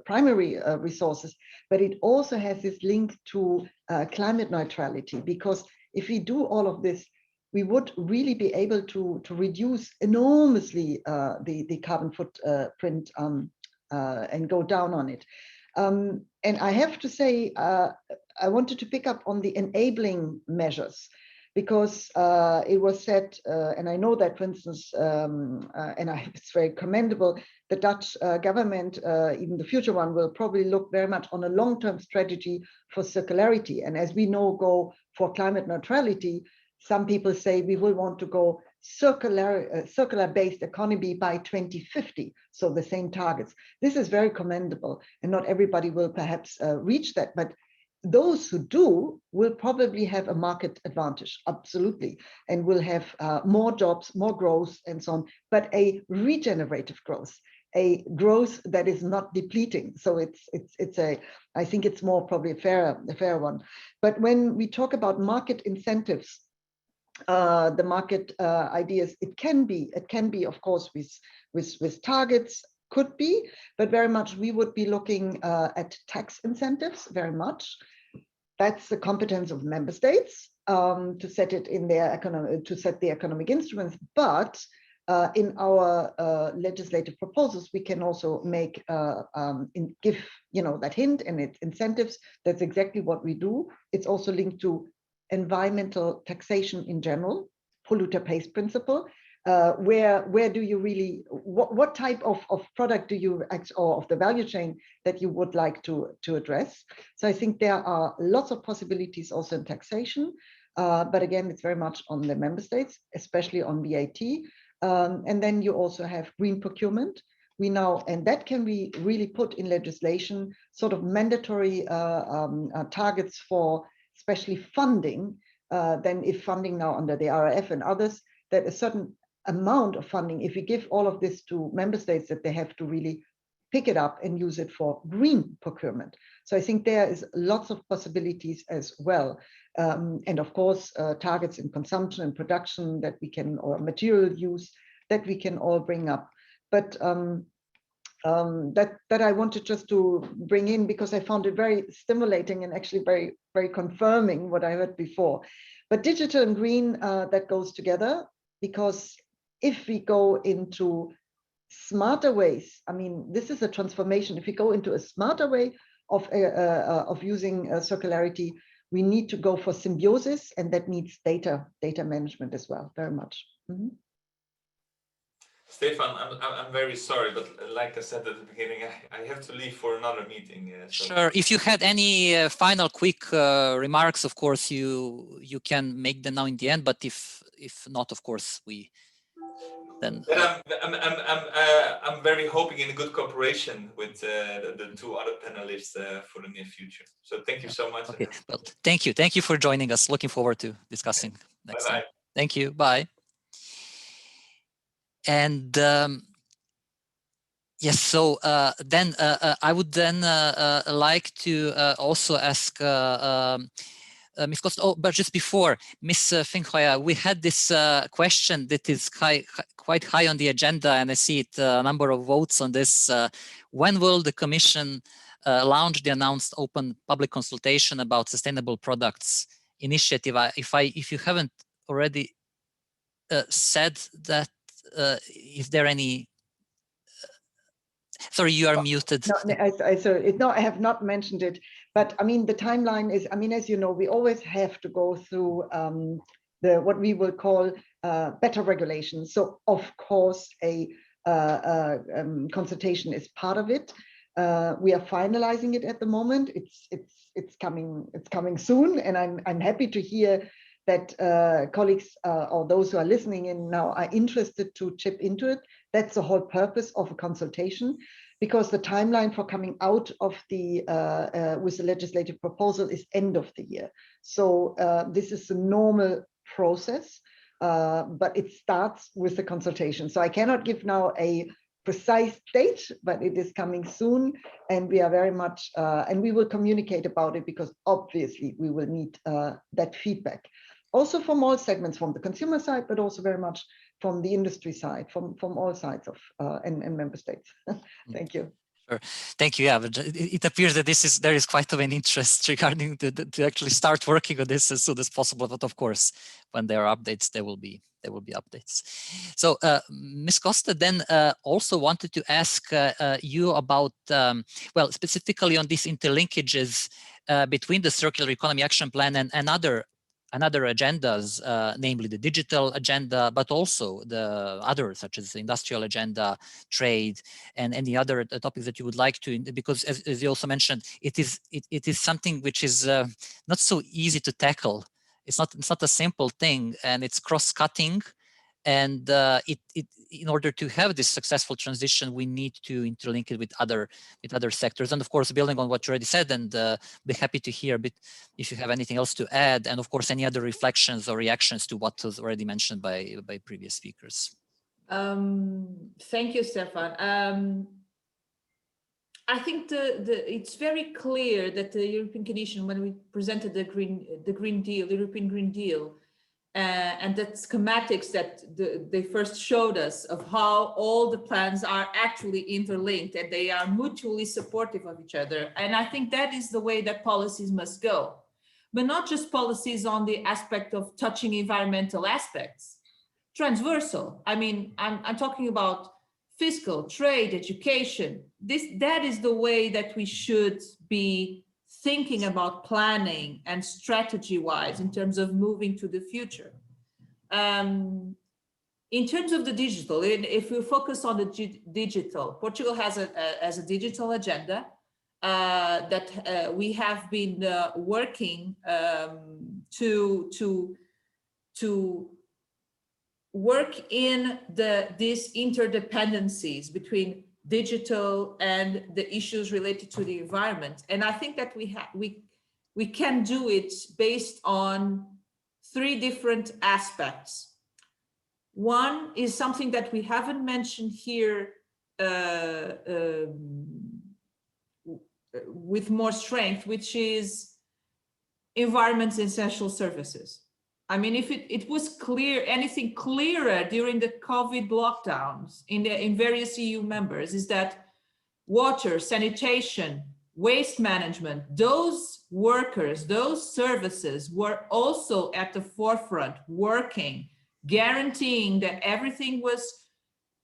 primary resources, but it also has this link to climate neutrality, because if we do all of this, we would really be able to reduce enormously the carbon footprint and go down on it. And I have to say, I wanted to pick up on the enabling measures, because it was said, and I know that, for instance, and it's very commendable, the Dutch government, even the future one, will probably look very much on a long-term strategy for circularity. And as we know, go for climate neutrality, some people say we will want to go circular-based economy by 2050, so the same targets. This is very commendable, and not everybody will perhaps reach that, but those who do will probably have a market advantage, absolutely, and will have more jobs, more growth, and so on, but a regenerative growth, a growth that is not depleting. So it's a, I think it's more probably a fair one. But when we talk about market incentives, the market ideas, it can be of course with targets, could be, but very much we would be looking at tax incentives very much. That's the competence of member states to set it in their to set the economic instruments. But in our legislative proposals, we can also make give that hint and its incentives. That's exactly what we do. It's also linked to environmental taxation in general, polluter pays principle. Where do you really, what type of product do you, or of the value chain that you would like to address? So I think there are lots of possibilities also in taxation, but again, it's very much on the member states, especially on VAT. And then you also have green procurement. We now, and that can be really put in legislation, sort of mandatory targets for especially funding, then if funding now under the RRF and others, that a certain amount of funding, if we give all of this to member states, that they have to really pick it up and use it for green procurement. So I think there is lots of possibilities as well. And of course, targets in consumption and production that we can, or material use that we can all bring up. But that I wanted just to bring in, because I found it very stimulating and actually very, very confirming what I heard before. But digital and green, that goes together, because if we go into smarter ways, I mean, this is a transformation. If we go into a smarter way of using circularity, we need to go for symbiosis, and that needs data management as well, very much. Mm-hmm. Stefan, I'm very sorry, but like I said at the beginning, I have to leave for another meeting. So. Sure. If you had any final quick remarks, of course, you can make them now in the end. But if not, of course, we then. I'm very hoping in a good cooperation with the two other panelists for the near future. So thank you so much. Okay. Well, thank you for joining us. Looking forward to discussing next time. Thank you. Bye. And yes, so then I would then like to also ask Ms. Costa. Oh, but just before, Ms. Fink-Hooijer, we had this question that is quite high on the agenda, and I see it a number of votes on this. When will the Commission launch the announced open public consultation about sustainable products initiative? If you haven't already said that. Is there any? Sorry, you are muted. No, I have not mentioned it. But I mean, the timeline is, I mean, as you know, we always have to go through what we will call better regulation. So of course, a consultation is part of it. We are finalizing it at the moment. It's coming soon, and I'm happy to hear that colleagues or those who are listening in now are interested to chip into it. That's the whole purpose of a consultation, because the timeline for coming out of the with the legislative proposal is end of the year. So this is the normal process, but it starts with the consultation. So I cannot give now a precise date, but it is coming soon, and we are very much and we will communicate about it, because obviously we will need that feedback also from all segments, from the consumer side, but also very much from the industry side, from all sides of and member states. Thank you. Sure. Thank you. Yeah, but it appears that there is quite of an interest regarding to actually start working on this as soon as possible. But of course, when there are updates, there will be updates. So, Ms. Costa then also wanted to ask you about, well, specifically on these interlinkages between the Circular Economy Action Plan and other agendas, namely the digital agenda, but also the others such as the industrial agenda, trade, and any other topics that you would like to, because as you also mentioned, it is something which is not so easy to tackle. It's not a simple thing, and it's cross-cutting. And in order to have this successful transition, we need to interlink it with other sectors. And of course, building on what you already said, and be happy to hear a bit if you have anything else to add, and of course, any other reflections or reactions to what was already mentioned by previous speakers. Thank you, Stefan. I think it's very clear that the European Commission, when we presented the European Green Deal, and the schematics that they first showed us of how all the plans are actually interlinked and they are mutually supportive of each other. And I think that is the way that policies must go, but not just policies on the aspect of touching environmental aspects, transversal. I mean, I'm talking about fiscal, trade, education. That is the way that we should be thinking about planning and strategy-wise in terms of moving to the future. In terms of the digital, if we focus on the digital, Portugal has a digital agenda that we have been working to work in these interdependencies between digital and the issues related to the environment. And I think that we can do it based on three different aspects. One is something that we haven't mentioned here with more strength, which is environment's essential services. I mean, if it was clear, anything clearer during the COVID lockdowns in various EU members, is that water, sanitation, waste management, those workers, those services were also at the forefront working, guaranteeing that everything was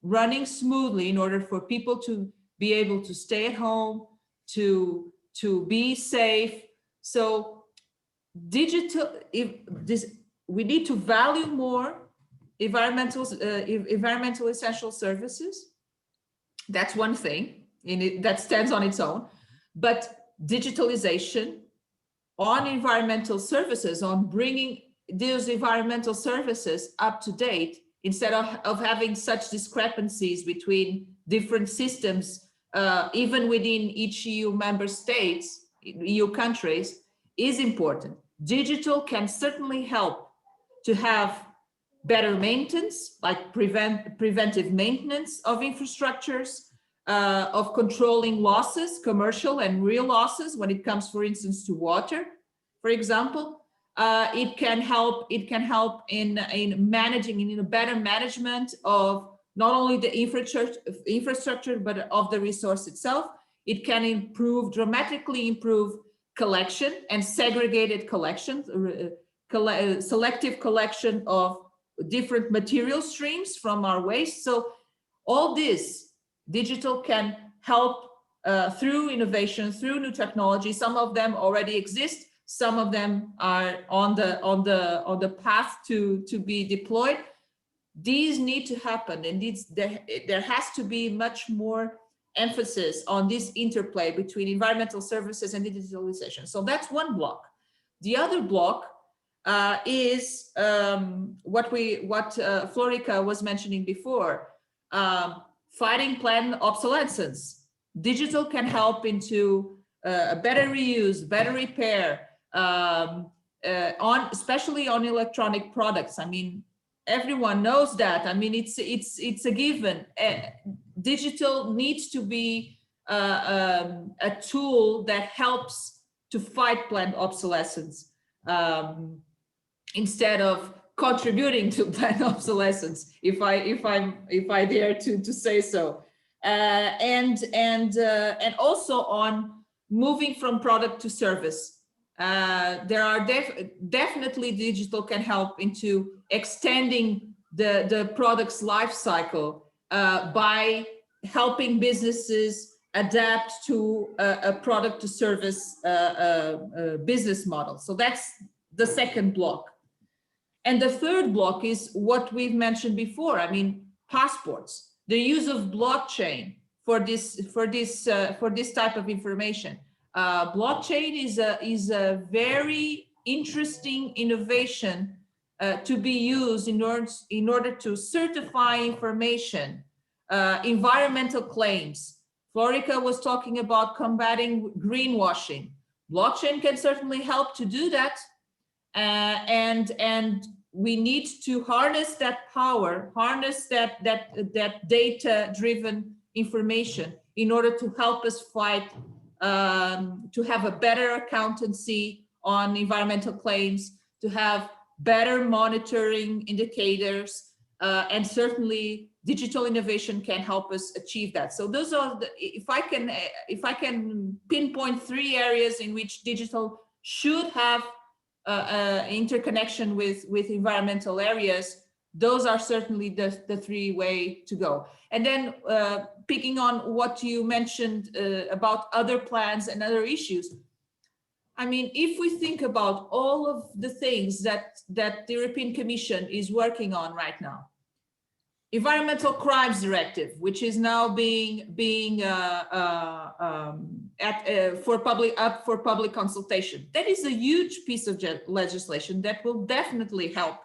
running smoothly in order for people to be able to stay at home, to be safe. So digital, we need to value more environmental essential services. That's one thing that stands on its own. But digitalization on environmental services, on bringing those environmental services up to date, instead of having such discrepancies between different systems, even within each EU member states, EU countries, is important. Digital can certainly help to have better maintenance, like preventive maintenance of infrastructures, of controlling losses, commercial and real losses, when it comes, for instance, to water, for example. It can help in managing, in a better management of not only the infrastructure, but of the resource itself. It can dramatically improve collection and segregated collection, selective collection of different material streams from our waste. So all this digital can help through innovation, through new technology. Some of them already exist. Some of them are on the path to be deployed. These need to happen, and there has to be much more emphasis on this interplay between environmental services and digitalization. So that's one block. The other block is what Florika was mentioning before, fighting planned obsolescence. Digital can help into a better reuse, better repair, especially on electronic products. I mean, everyone knows that. I mean, it's a given. Digital needs to be a tool that helps to fight planned obsolescence instead of contributing to planned obsolescence, if I dare to say so, and also on moving from product to service. There are definitely digital can help into extending the product's life cycle by helping businesses adapt to a product to service business model. So that's the second block. And the third block is what we've mentioned before. I mean, passports, the use of blockchain for this type of information. Blockchain is a very interesting innovation to be used in order to certify information, environmental claims. Florika was talking about combating greenwashing. Blockchain can certainly help to do that. And we need to harness that power, harness that data-driven information in order to help us fight, to have a better accountancy on environmental claims, to have better monitoring indicators, and certainly digital innovation can help us achieve that. So those are if I can pinpoint 3 areas in which digital should have interconnection with environmental areas, those are certainly the 3 way to go. And then picking on what you mentioned about other plans and other issues, I mean, if we think about all of the things that the European Commission is working on right now, Environmental Crimes Directive, which is now being up for public consultation. That is a huge piece of legislation that will definitely help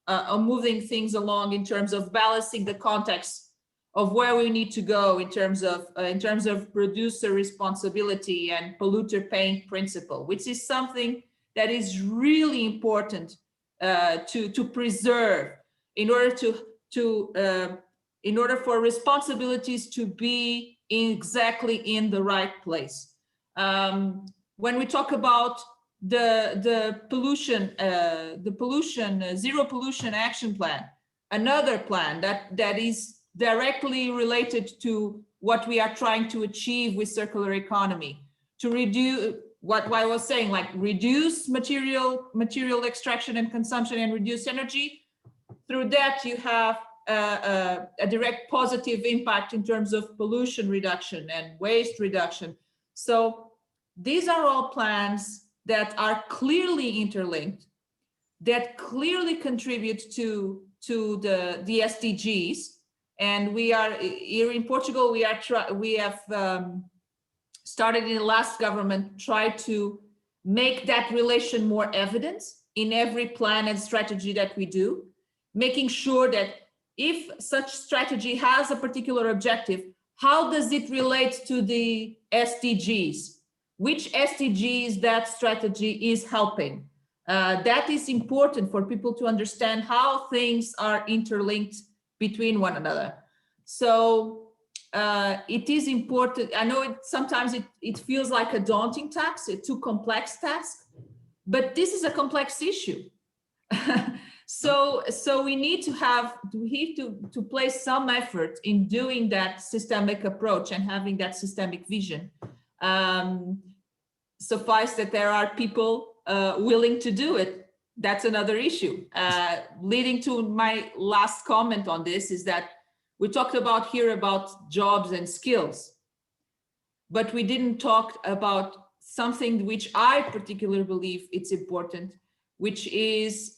on moving things along in terms of balancing the context of where we need to go in terms of producer responsibility and polluter paying principle, which is something that is really important to preserve in order for responsibilities to be exactly in the right place. When we talk about the pollution zero pollution action plan, another plan that is directly related to what we are trying to achieve with circular economy, to reduce what I was saying, like reduce material extraction and consumption and reduce energy. Through that, you have a direct positive impact in terms of pollution reduction and waste reduction. So these are all plans that are clearly interlinked, that clearly contribute to the SDGs. And we are here in Portugal, we have started in the last government, tried to make that relation more evident in every plan and strategy that we do, making sure that if such strategy has a particular objective, how does it relate to the SDGs? Which SDGs that strategy is helping? That is important for people to understand how things are interlinked between one another. So it is important. I know sometimes it feels like a daunting task, a too complex task, but this is a complex issue. So we need to place some effort in doing that systemic approach and having that systemic vision. Suffice that there are people willing to do it. That's another issue. Leading to my last comment on this is that we talked about jobs and skills, but we didn't talk about something which I particularly believe it's important, which is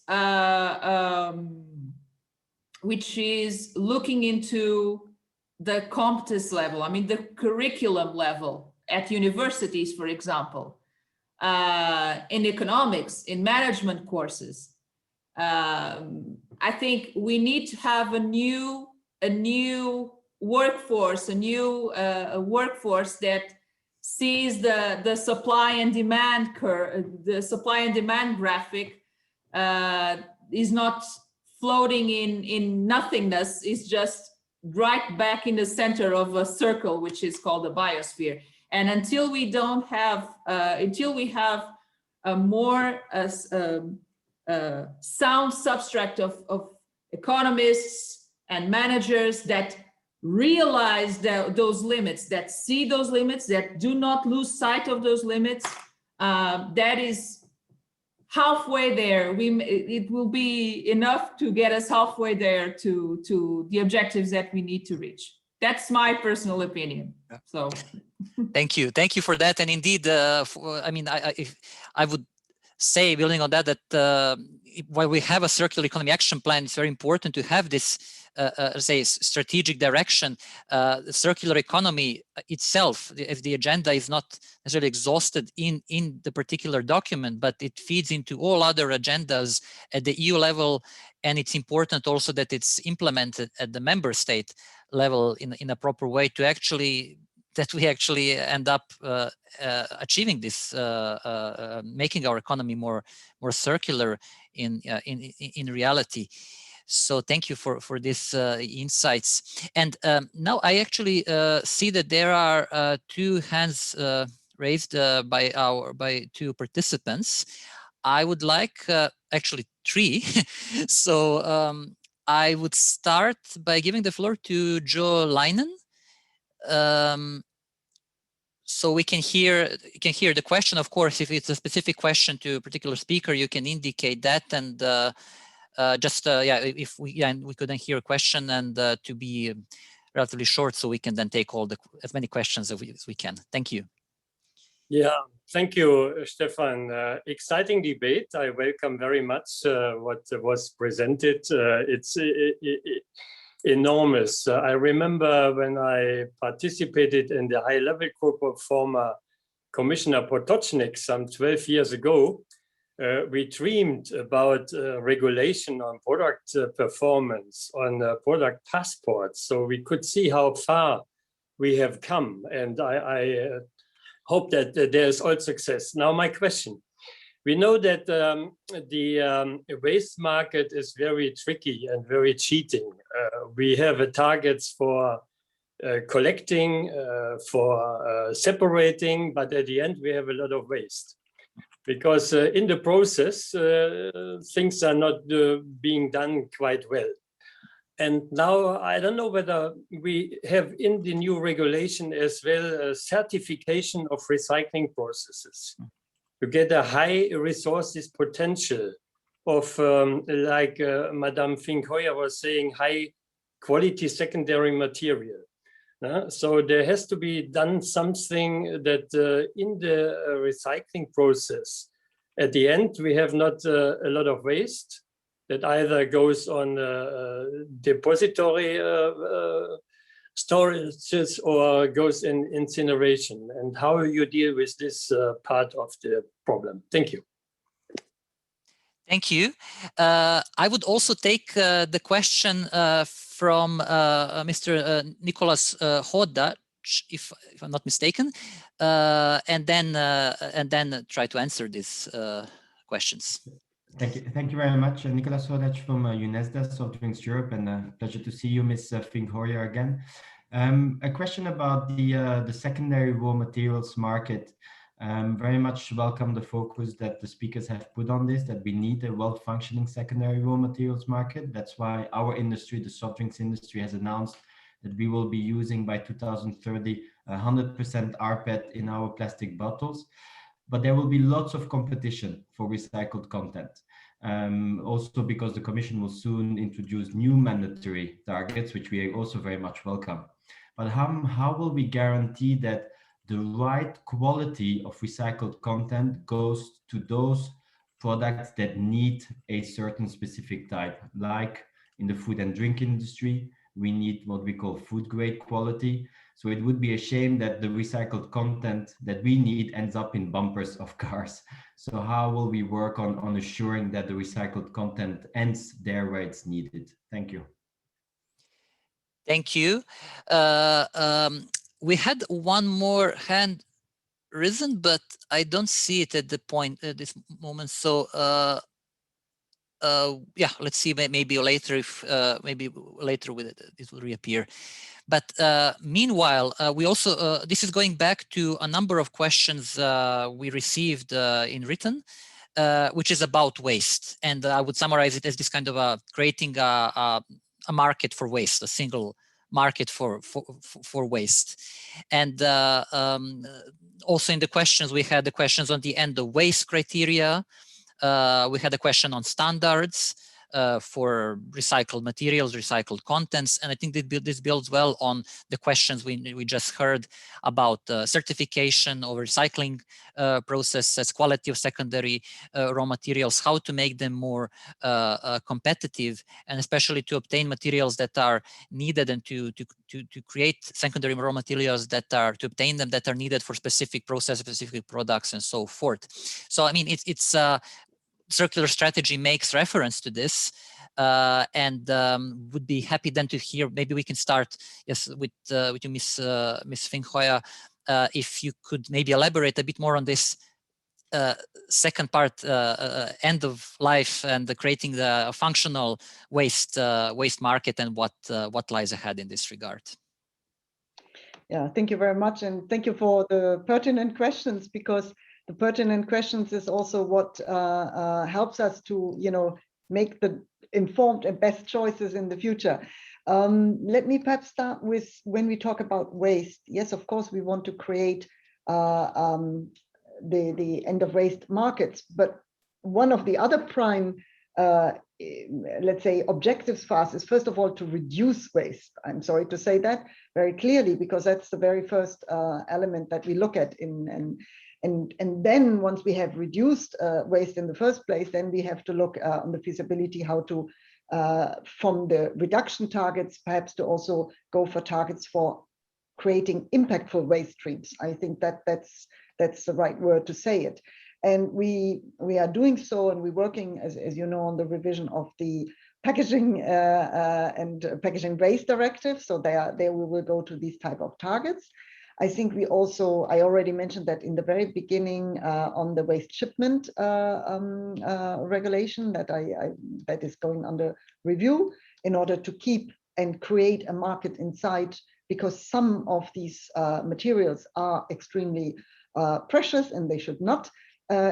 looking into the competence level. I mean, the curriculum level at universities, for example. in economics, in management courses. I think we need to have a new workforce, a workforce that sees the supply and demand curve, the supply and demand graphic is not floating in nothingness, is just right back in the center of a circle, which is called the biosphere. And until we don't have, until we have a more sound substract of economists and managers that realize those limits, that see those limits, that do not lose sight of those limits, that is halfway there. It will be enough to get us halfway there to the objectives that we need to reach. That's my personal opinion. So thank you for that. And indeed, I mean, I would say, building on that, while we have a circular economy action plan, it's very important to have this say strategic direction. The circular economy itself, if the agenda is not necessarily exhausted in the particular document, but it feeds into all other agendas at the EU level, and it's important also that it's implemented at the member state level in a proper way to actually we actually end up achieving this, making our economy more circular in reality. So thank you for this insights. And now I actually see that there are two hands raised by two participants. I would like actually three. So I would start by giving the floor to Joe Leinen. So we can hear the question. Of course, if it's a specific question to a particular speaker, you can indicate that, and if we could then hear a question, and to be relatively short, so we can then take as many questions as we can. Thank you. Yeah, thank you, Stefan. Exciting debate. I welcome very much what was presented. It's enormous. I remember when I participated in the high-level group of former Commissioner Potocnik some 12 years ago. We dreamed about regulation on product performance, on product passports, so we could see how far we have come. And I hope that there's all success. Now, my question. We know that the waste market is very tricky and very cheating. We have targets for collecting, for separating, but at the end we have a lot of waste. Because in the process, things are not being done quite well. And now I don't know whether we have in the new regulation as well a certification of recycling processes. To get a high resources potential of, like Madame Fink-Hooijer was saying, high quality secondary material. So there has to be done something that in the recycling process, at the end, we have not a lot of waste that either goes on depository storages or goes in incineration, and how you deal with this part of the problem. Thank you. Thank you. I would also take the question from Mr. Nicholas Hoda, if I'm not mistaken, and then try to answer these questions. Thank you very much. Nicholas Hodach from UNESDA, Soft Drinks Europe, and pleasure to see you, Ms. Fink-Hooijer, again. A question about the secondary raw materials market. Very much welcome the focus that the speakers have put on this, that we need a well-functioning secondary raw materials market. That's why our industry, the soft drinks industry, has announced that we will be using by 2030 100% rPET in our plastic bottles. But there will be lots of competition for recycled content. Also because the Commission will soon introduce new mandatory targets, which we also very much welcome. But how will we guarantee that the right quality of recycled content goes to those products that need a certain specific type? Like in the food and drink industry, we need what we call food grade quality. So it would be a shame that the recycled content that we need ends up in bumpers of cars. So how will we work on assuring that the recycled content ends there where it's needed? Thank you. Thank you. We had one more hand risen, but I don't see it at the point at this moment. So yeah, let's see. Maybe later, if maybe later with it will reappear. But meanwhile, we also this is going back to a number of questions we received in written, which is about waste, and I would summarize it as this kind of creating a market for waste, a single market for waste. And also in the questions, we had the questions on the end of waste criteria. We had a question on standards for recycled materials, recycled contents, and I think this builds well on the questions we just heard about certification of recycling processes, quality of secondary raw materials, how to make them more competitive, and especially to obtain materials that are needed, and to create secondary raw materials that are to obtain them that are needed for specific process, specific products, and so forth. So I mean, it's circular strategy makes reference to this, and would be happy then to hear. Maybe we can start, yes, with you, Miss Fink-Hooijer, if you could maybe elaborate a bit more on this second part, end of life and creating the functional waste market, and what lies ahead in this regard. Yeah, thank you very much, and thank you for the pertinent questions, because the pertinent questions is also what helps us to, make the informed and best choices in the future. Let me perhaps start with, when we talk about waste, yes, of course, we want to create the end of waste markets, but one of the other prime, let's say, objectives for us is, first of all, to reduce waste. I'm sorry to say that very clearly, because that's the very first element that we look at and then once we have reduced waste in the first place, then we have to look on the feasibility, how to, from the reduction targets, perhaps to also go for targets for creating impactful waste streams. I think that's the right word to say it. And we are doing so, and we're working, as you know, on the revision of the packaging and packaging waste directive. So there we will go to these type of targets. I think I already mentioned that in the very beginning on the waste shipment regulation that is going under review, in order to keep and create a market inside, because some of these materials are extremely precious and they should not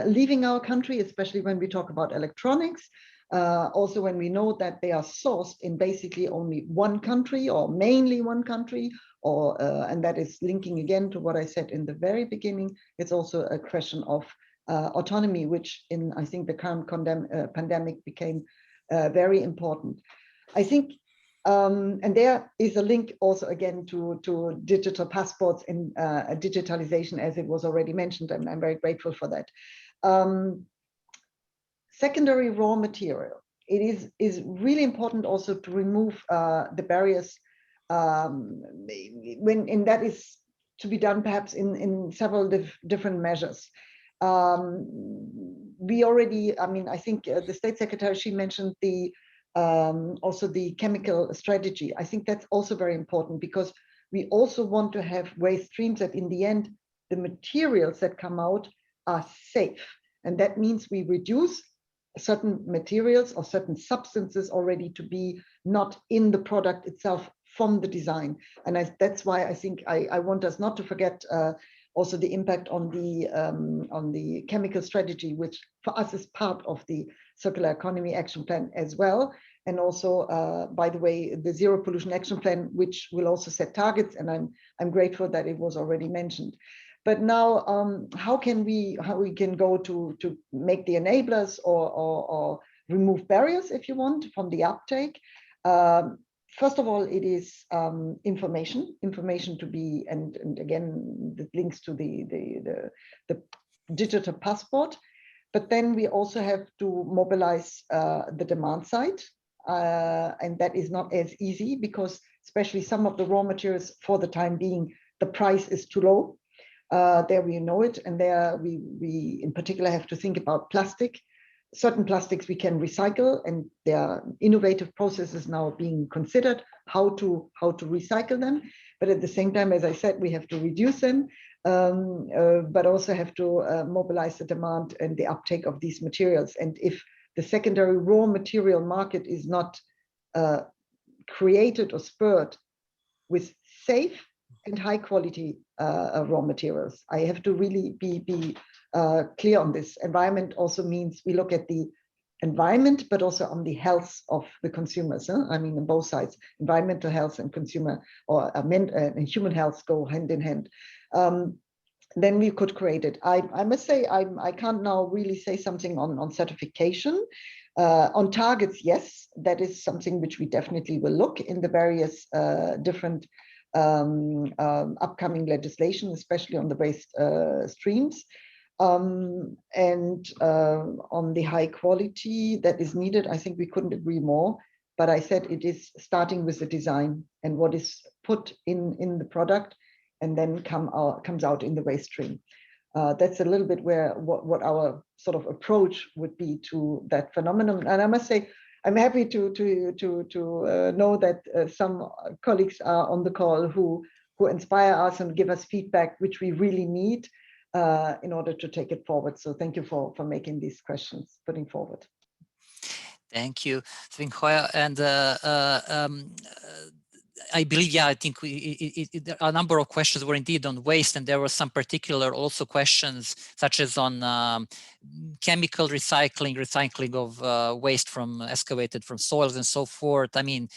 leaving our country, especially when we talk about electronics. Also, when we know that they are sourced in basically only one country, or mainly one country, and that is linking again to what I said in the very beginning. It's also a question of autonomy, which in, I think, the current pandemic became very important. I think, and there is a link also again to digital passports and digitalization, as it was already mentioned, and I'm very grateful for that. Secondary raw material. It is really important also to remove the barriers, and that is to be done perhaps in several different measures. We already, I think the State Secretary, she mentioned also the chemical strategy. I think that's also very important, because we also want to have waste streams that in the end, the materials that come out are safe. And that means we reduce certain materials or certain substances already to be not in the product itself from the design. And that's why I think I want us not to forget also the impact on the chemical strategy, which for us is part of the Circular Economy Action Plan as well. And also, by the way, the Zero Pollution Action Plan, which will also set targets, and I'm grateful that it was already mentioned. But now, how we can go to make the enablers or remove barriers, if you want, from the uptake. First of all, it is information to be, and again, the links to the digital passport. But then we also have to mobilize the demand side, and that is not as easy, because especially some of the raw materials for the time being, the price is too low. There we know it, and there we in particular have to think about plastic. Certain plastics we can recycle, and there are innovative processes now being considered how to recycle them. But at the same time, as I said, we have to reduce them, but also have to mobilize the demand and the uptake of these materials. And if the secondary raw material market is not created or spurred with safe and high quality raw materials, I have to really be clear on this. Environment also means we look at the environment, but also on the health of the consumers. I mean, on both sides, environmental health and consumer or and human health go hand in hand. Then we could create it. I must say, I can't now really say something on certification. On targets, yes, that is something which we definitely will look in the various different upcoming legislation, especially on the waste streams. And on the high quality that is needed, I think we couldn't agree more. But I said it is starting with the design and what is put in the product, and then comes out in the waste stream. That's a little bit where what our sort of approach would be to that phenomenon. And I must say, I'm happy to know that some colleagues are on the call who inspire us and give us feedback, which we really need in order to take it forward. So thank you for making these questions, putting forward. Thank you, Fink-Hooijer. And I believe, yeah, I think a number of questions were indeed on waste, and there were some particular also questions such as on chemical recycling of waste from excavated from soils and so forth. I mean,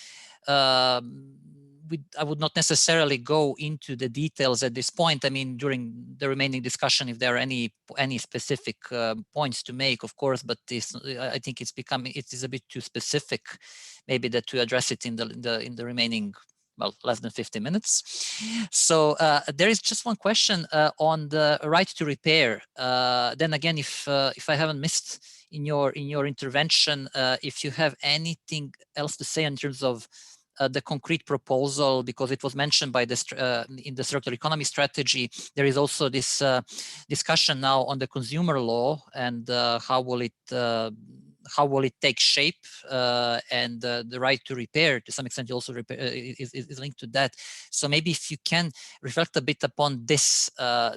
I would not necessarily go into the details at this point. I mean, during the remaining discussion, if there are any specific points to make, of course, but I think it is a bit too specific, maybe that to address it in the remaining, well, less than 50 minutes. So there is just one question on the right to repair. Then again, if I haven't missed in your intervention, if you have anything else to say in terms of the concrete proposal, because it was mentioned by this in the circular economy strategy, there is also this discussion now on the consumer law and how will it take shape, and the right to repair to some extent also is linked to that. So maybe if you can reflect a bit upon this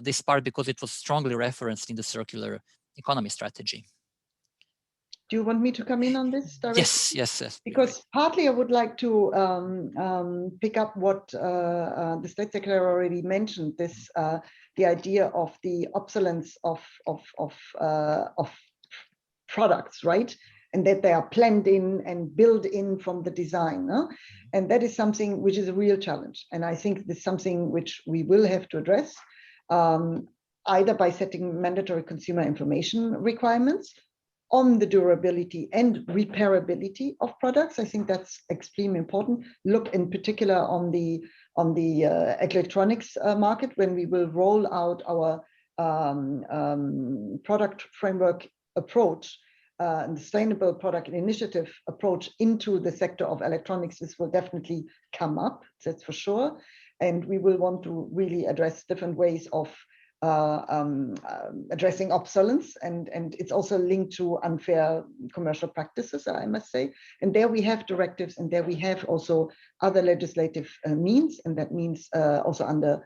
this part, because it was strongly referenced in the circular economy strategy. Do you want me to come in on this directly? Yes. Because partly I would like to pick up what the State Secretary already mentioned, this the idea of the obsolescence of products, right? And that they are planned in and built in from the design. And that is something which is a real challenge. And I think this is something which we will have to address, either by setting mandatory consumer information requirements on the durability and repairability of products. I think that's extremely important. Look in particular on the electronics market, when we will roll out our product framework approach, and sustainable product initiative approach into the sector of electronics. This will definitely come up, that's for sure. And we will want to really address different ways of addressing obsolescence, and it's also linked to unfair commercial practices, I must say. And there we have directives, and there we have also other legislative means, and that means also under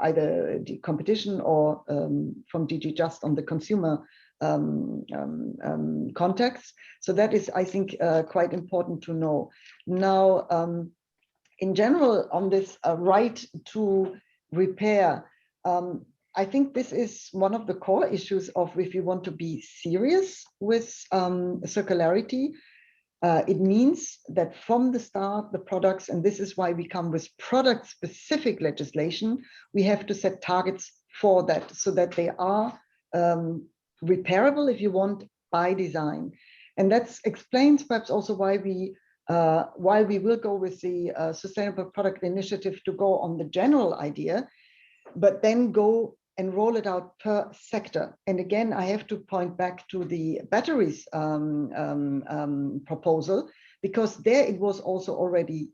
either the competition or from DG Just on the consumer context. So that is, I think, quite important to know. Now, in general, on this right to repair, I think this is one of the core issues of, if you want to be serious with circularity, it means that from the start, the products, and this is why we come with product-specific legislation, we have to set targets for that, so that they are repairable, if you want, by design. And that explains perhaps also why we will go with the Sustainable Product Initiative to go on the general idea, but then go and roll it out per sector. And again, I have to point back to the batteries proposal, because there it was also already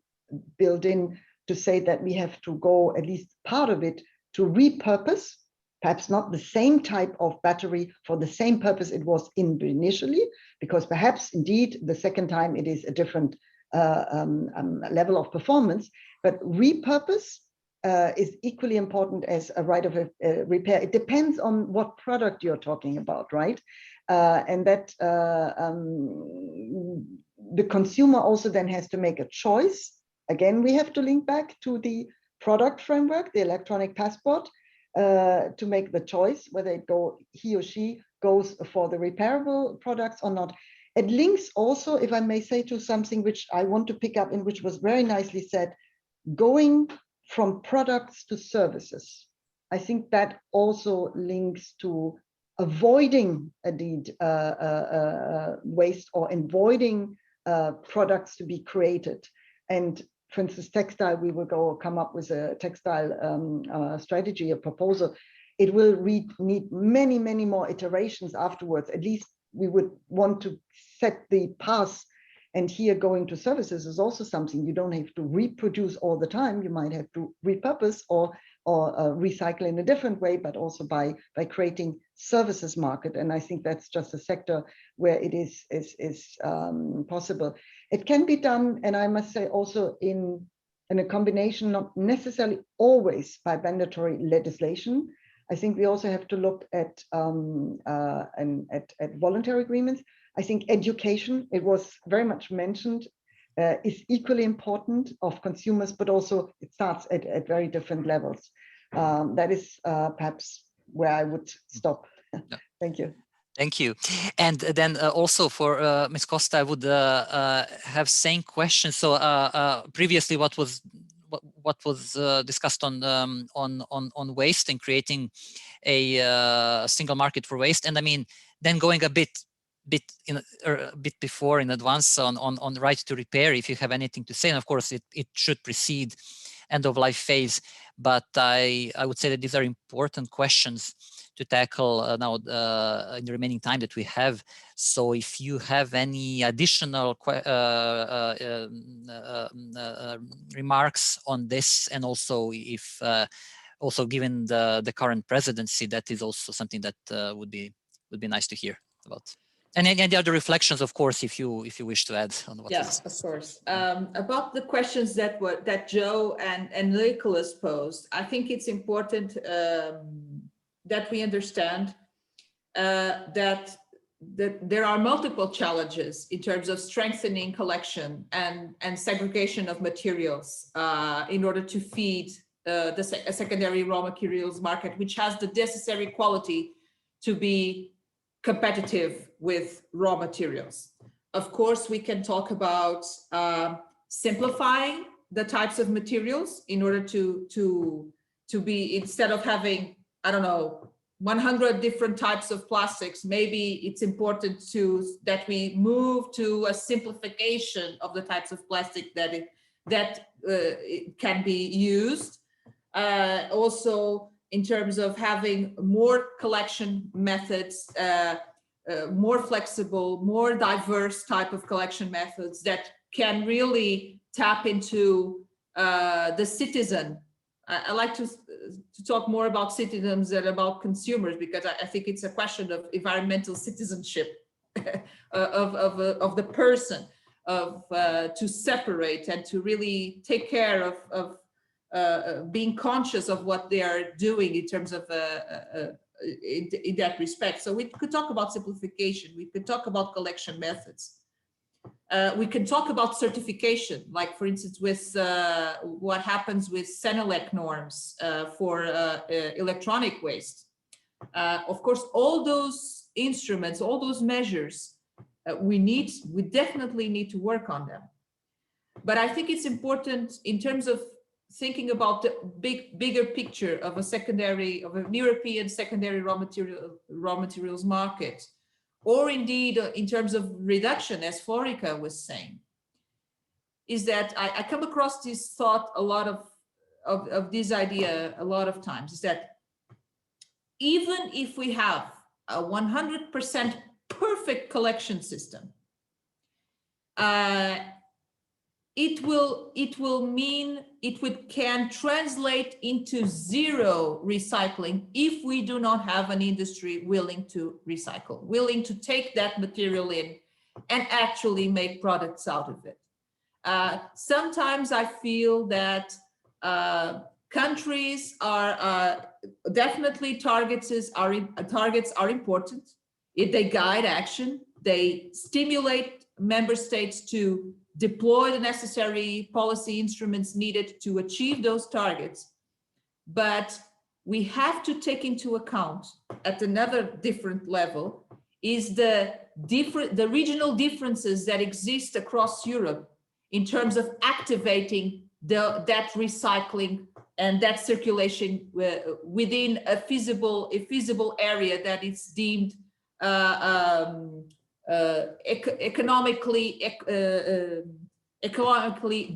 built in to say that we have to go at least part of it to repurpose, perhaps not the same type of battery for the same purpose it was in initially, because perhaps indeed the second time it is a different level of performance, but repurpose is equally important as a right of repair. It depends on what product you're talking about, right? And that the consumer also then has to make a choice. Again, we have to link back to the product framework, the electronic passport, to make the choice whether he or she goes for the repairable products or not. It links also, if I may say, to something which I want to pick up and which was very nicely said, going from products to services. I think that also links to avoiding indeed waste or avoiding products to be created. And for instance, textile, we will come up with a textile strategy, a proposal. It will need many, many more iterations afterwards. At least we would want to set the path. And here going to services is also something you don't have to reproduce all the time. You might have to repurpose or recycle in a different way, but also by creating services market. And I think that's just a sector where it is possible. It can be done, and I must say also in a combination, not necessarily always by mandatory legislation. I think we also have to look at voluntary agreements. I think education, it was very much mentioned, is equally important of consumers, but also it starts at very different levels. That is perhaps where I would stop. Yeah. Thank you. Thank you. And then also for Ms. Costa, I would have same question. So previously, what was discussed on waste and creating a single market for waste, and I mean, then going a bit before in advance on right to repair, if you have anything to say. And of course it should precede end of life phase, but I would say that these are important questions to tackle now in the remaining time that we have. So if you have any additional remarks on this, and also if also given the current presidency, that is also something that would be nice to hear about. And any other reflections, of course, if you wish to add on what. Yes, of course. About the questions that Joe and Nicholas posed, I think it's important that we understand that there are multiple challenges in terms of strengthening collection and segregation of materials in order to feed a secondary raw materials market, which has the necessary quality to be competitive with raw materials. Of course, we can talk about simplifying the types of materials in order to be, instead of having, I don't know, 100 different types of plastics, maybe it's important that we move to a simplification of the types of plastic that it can be used. Also, in terms of having more collection methods, more flexible, more diverse type of collection methods that can really tap into the citizen. I like to talk more about citizens than about consumers, because I think it's a question of environmental citizenship of the person, to separate and to really take care of being conscious of what they are doing in terms of in that respect. So we could talk about simplification, we could talk about collection methods, we can talk about certification, like for instance with what happens with Senelec norms for electronic waste. Of course, all those instruments, all those measures, we definitely need to work on them. But I think it's important in terms of thinking about the bigger picture of an European secondary raw materials market, or indeed in terms of reduction, as Florika was saying, is that I come across this thought a lot of this idea a lot of times, is that even if we have a 100% perfect collection system, it can translate into zero recycling if we do not have an industry willing to recycle, willing to take that material in and actually make products out of it. Sometimes I feel that countries are definitely targets are important. If they guide action, they stimulate member states to deploy the necessary policy instruments needed to achieve those targets. But we have to take into account at another different level is the regional differences that exist across Europe in terms of activating that recycling and that circulation within a feasible area that is deemed economically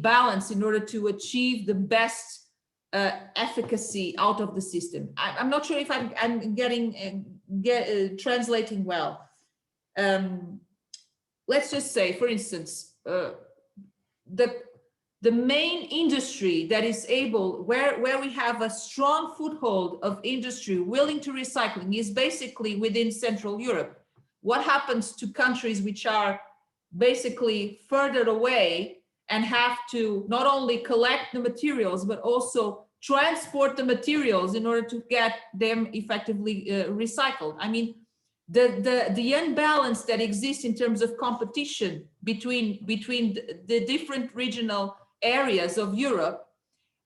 balanced in order to achieve the best efficacy out of the system. I'm not sure if I'm translating well. Let's just say, for instance, the main industry that is able, where we have a strong foothold of industry willing to recycling is basically within Central Europe. What happens to countries which are basically further away and have to not only collect the materials, but also transport the materials in order to get them effectively recycled? I mean, the imbalance that exists in terms of competition between the different regional areas of Europe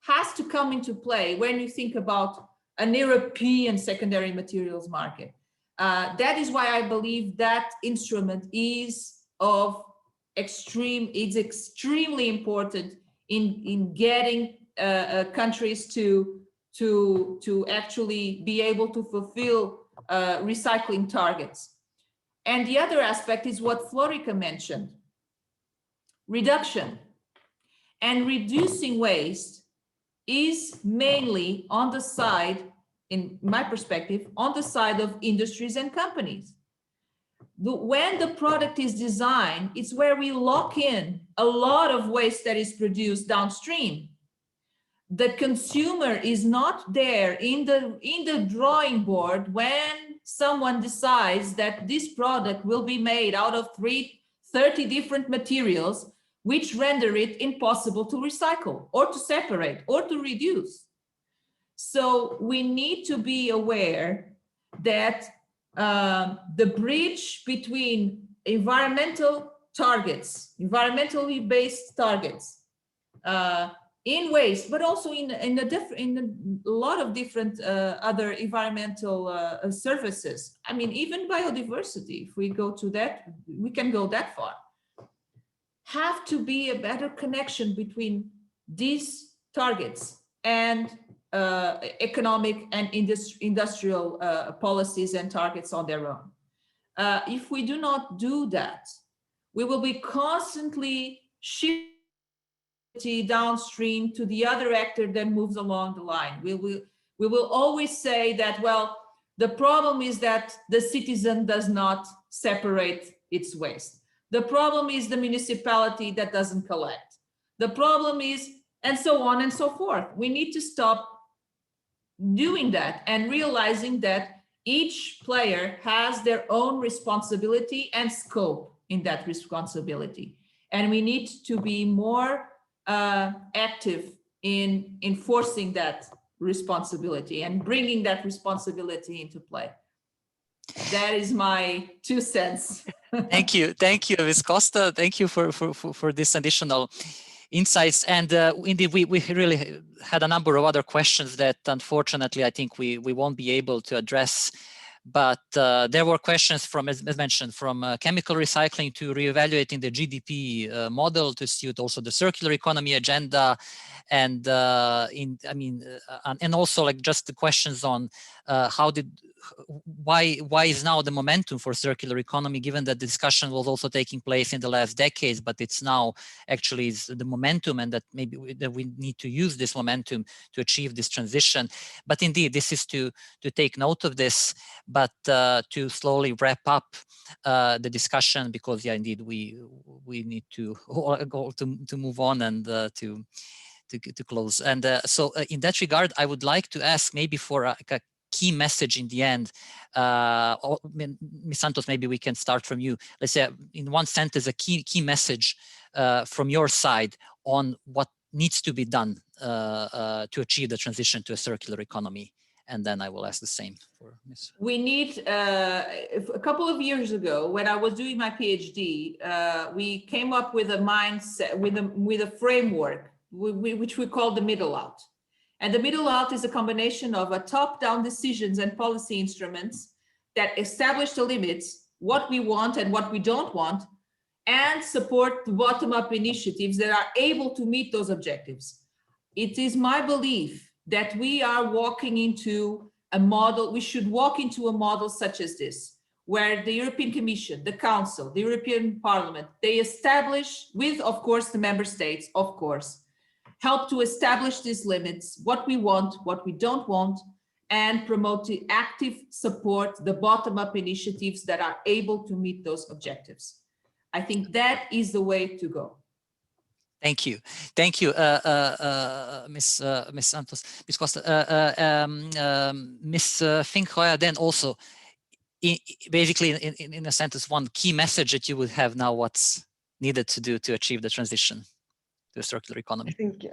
has to come into play when you think about an European secondary materials market. That is why I believe that instrument is extremely important in getting countries to actually be able to fulfill recycling targets. And the other aspect is what Florika mentioned, reduction. And reducing waste is mainly on the side, in my perspective, on the side of industries and companies. When the product is designed, it's where we lock in a lot of waste that is produced downstream. The consumer is not there in the drawing board when someone decides that this product will be made out of 30 different materials, which render it impossible to recycle or to separate or to reduce. So we need to be aware that the bridge between environmental targets, environmentally based targets in waste, but also in a lot of different other environmental services. I mean, even biodiversity, if we go to that, we can go that far. Have to be a better connection between these targets and economic and industrial policies and targets on their own. If we do not do that, we will be constantly shifting downstream to the other actor that moves along the line. We will always say that, well, the problem is that the citizen does not separate its waste. The problem is the municipality that doesn't collect. The problem is, and so on and so forth. We need to stop doing that and realizing that each player has their own responsibility and scope in that responsibility. And we need to be more active in enforcing that responsibility and bringing that responsibility into play. That is my 2 cents. Thank you, Ms. Costa. Thank you for this additional insights. And indeed, we really had a number of other questions that unfortunately I think we won't be able to address. But there were questions from, as mentioned, from chemical recycling to reevaluating the GDP model to suit also the circular economy agenda, and and also like just the questions on how did why is now the momentum for circular economy, given that the discussion was also taking place in the last decades, but it's now actually is the momentum, and that maybe we need to use this momentum to achieve this transition. But indeed, this is to take note of this, but to slowly wrap up the discussion, because yeah, indeed we need to move on and to close. And so in that regard, I would like to ask maybe for a key message in the end. Ms. Santos, maybe we can start from you. Let's say in one sentence, a key message from your side on what needs to be done to achieve the transition to a circular economy. And then I will ask the same for Ms. We need, a couple of years ago, when I was doing my PhD, we came up with a mindset, with a framework, which we call the middle out. And the middle out is a combination of a top-down decisions and policy instruments that establish the limits, what we want and what we don't want, and support the bottom-up initiatives that are able to meet those objectives. It is my belief that we are walking into a model, we should walk into a model such as this, where the European Commission, the Council, the European Parliament, they establish, with, of course, the member states, of course, help to establish these limits, what we want, what we don't want, and promote the active support, the bottom-up initiatives that are able to meet those objectives. I think that is the way to go. Thank you, Ms. Santos, Ms. Costa, Ms. Fink-Hooijer. Then also, basically, in a sentence, one key message that you would have now. What's needed to do to achieve the transition to a circular economy? I think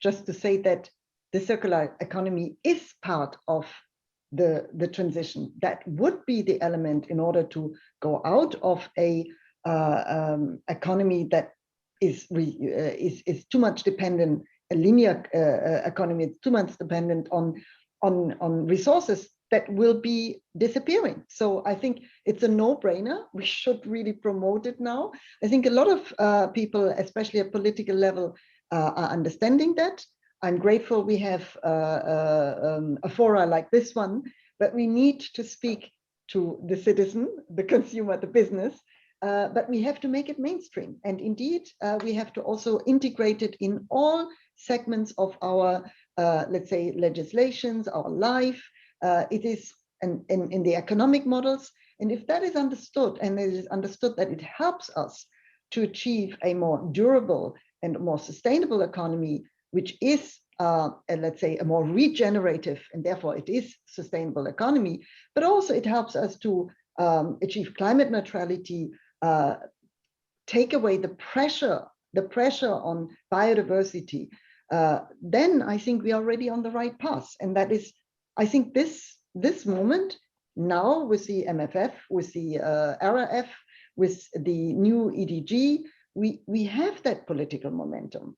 just to say that the circular economy is part of the transition. That would be the element in order to go out of a economy that is too much dependent, a linear economy, it's too much dependent on resources that will be disappearing. So I think it's a no-brainer. We should really promote it now. I think a lot of people, especially at political level, are understanding that. I'm grateful we have a fora like this one, but we need to speak to the citizen, the consumer, the business, but we have to make it mainstream. And indeed, we have to also integrate it in all segments of our, let's say, legislations, our life. It is in the economic models. And if that is understood, and it is understood that it helps us to achieve a more durable and more sustainable economy, which is, let's say, a more regenerative, and therefore it is sustainable economy, but also it helps us to achieve climate neutrality, take away the pressure on biodiversity, then I think we are already on the right path. And that is, I think this moment now with the MFF, with the RRF, with the new EDG, we have that political momentum.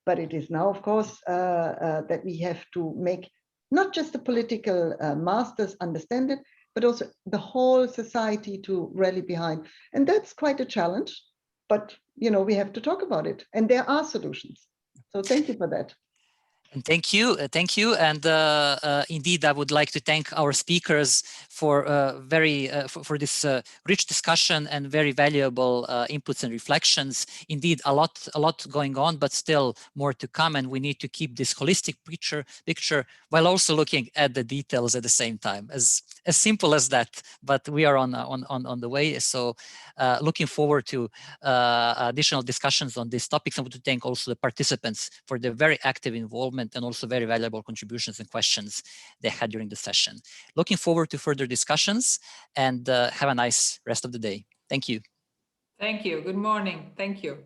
But it is now, of course, that we have to make not just the political masters understand it, but also the whole society to rally behind. And that's quite a challenge, but we have to talk about it. And there are solutions. So thank you for that. And thank you. And indeed, I would like to thank our speakers for for this rich discussion and very valuable inputs and reflections. Indeed, a lot going on, but still more to come. And we need to keep this holistic picture while also looking at the details at the same time. As simple as that, but we are on the way. So looking forward to additional discussions on these topics. I want to thank also the participants for their very active involvement and also very valuable contributions and questions they had during the session. Looking forward to further discussions, and have a nice rest of the day. Thank you. Thank you. Good morning. Thank you.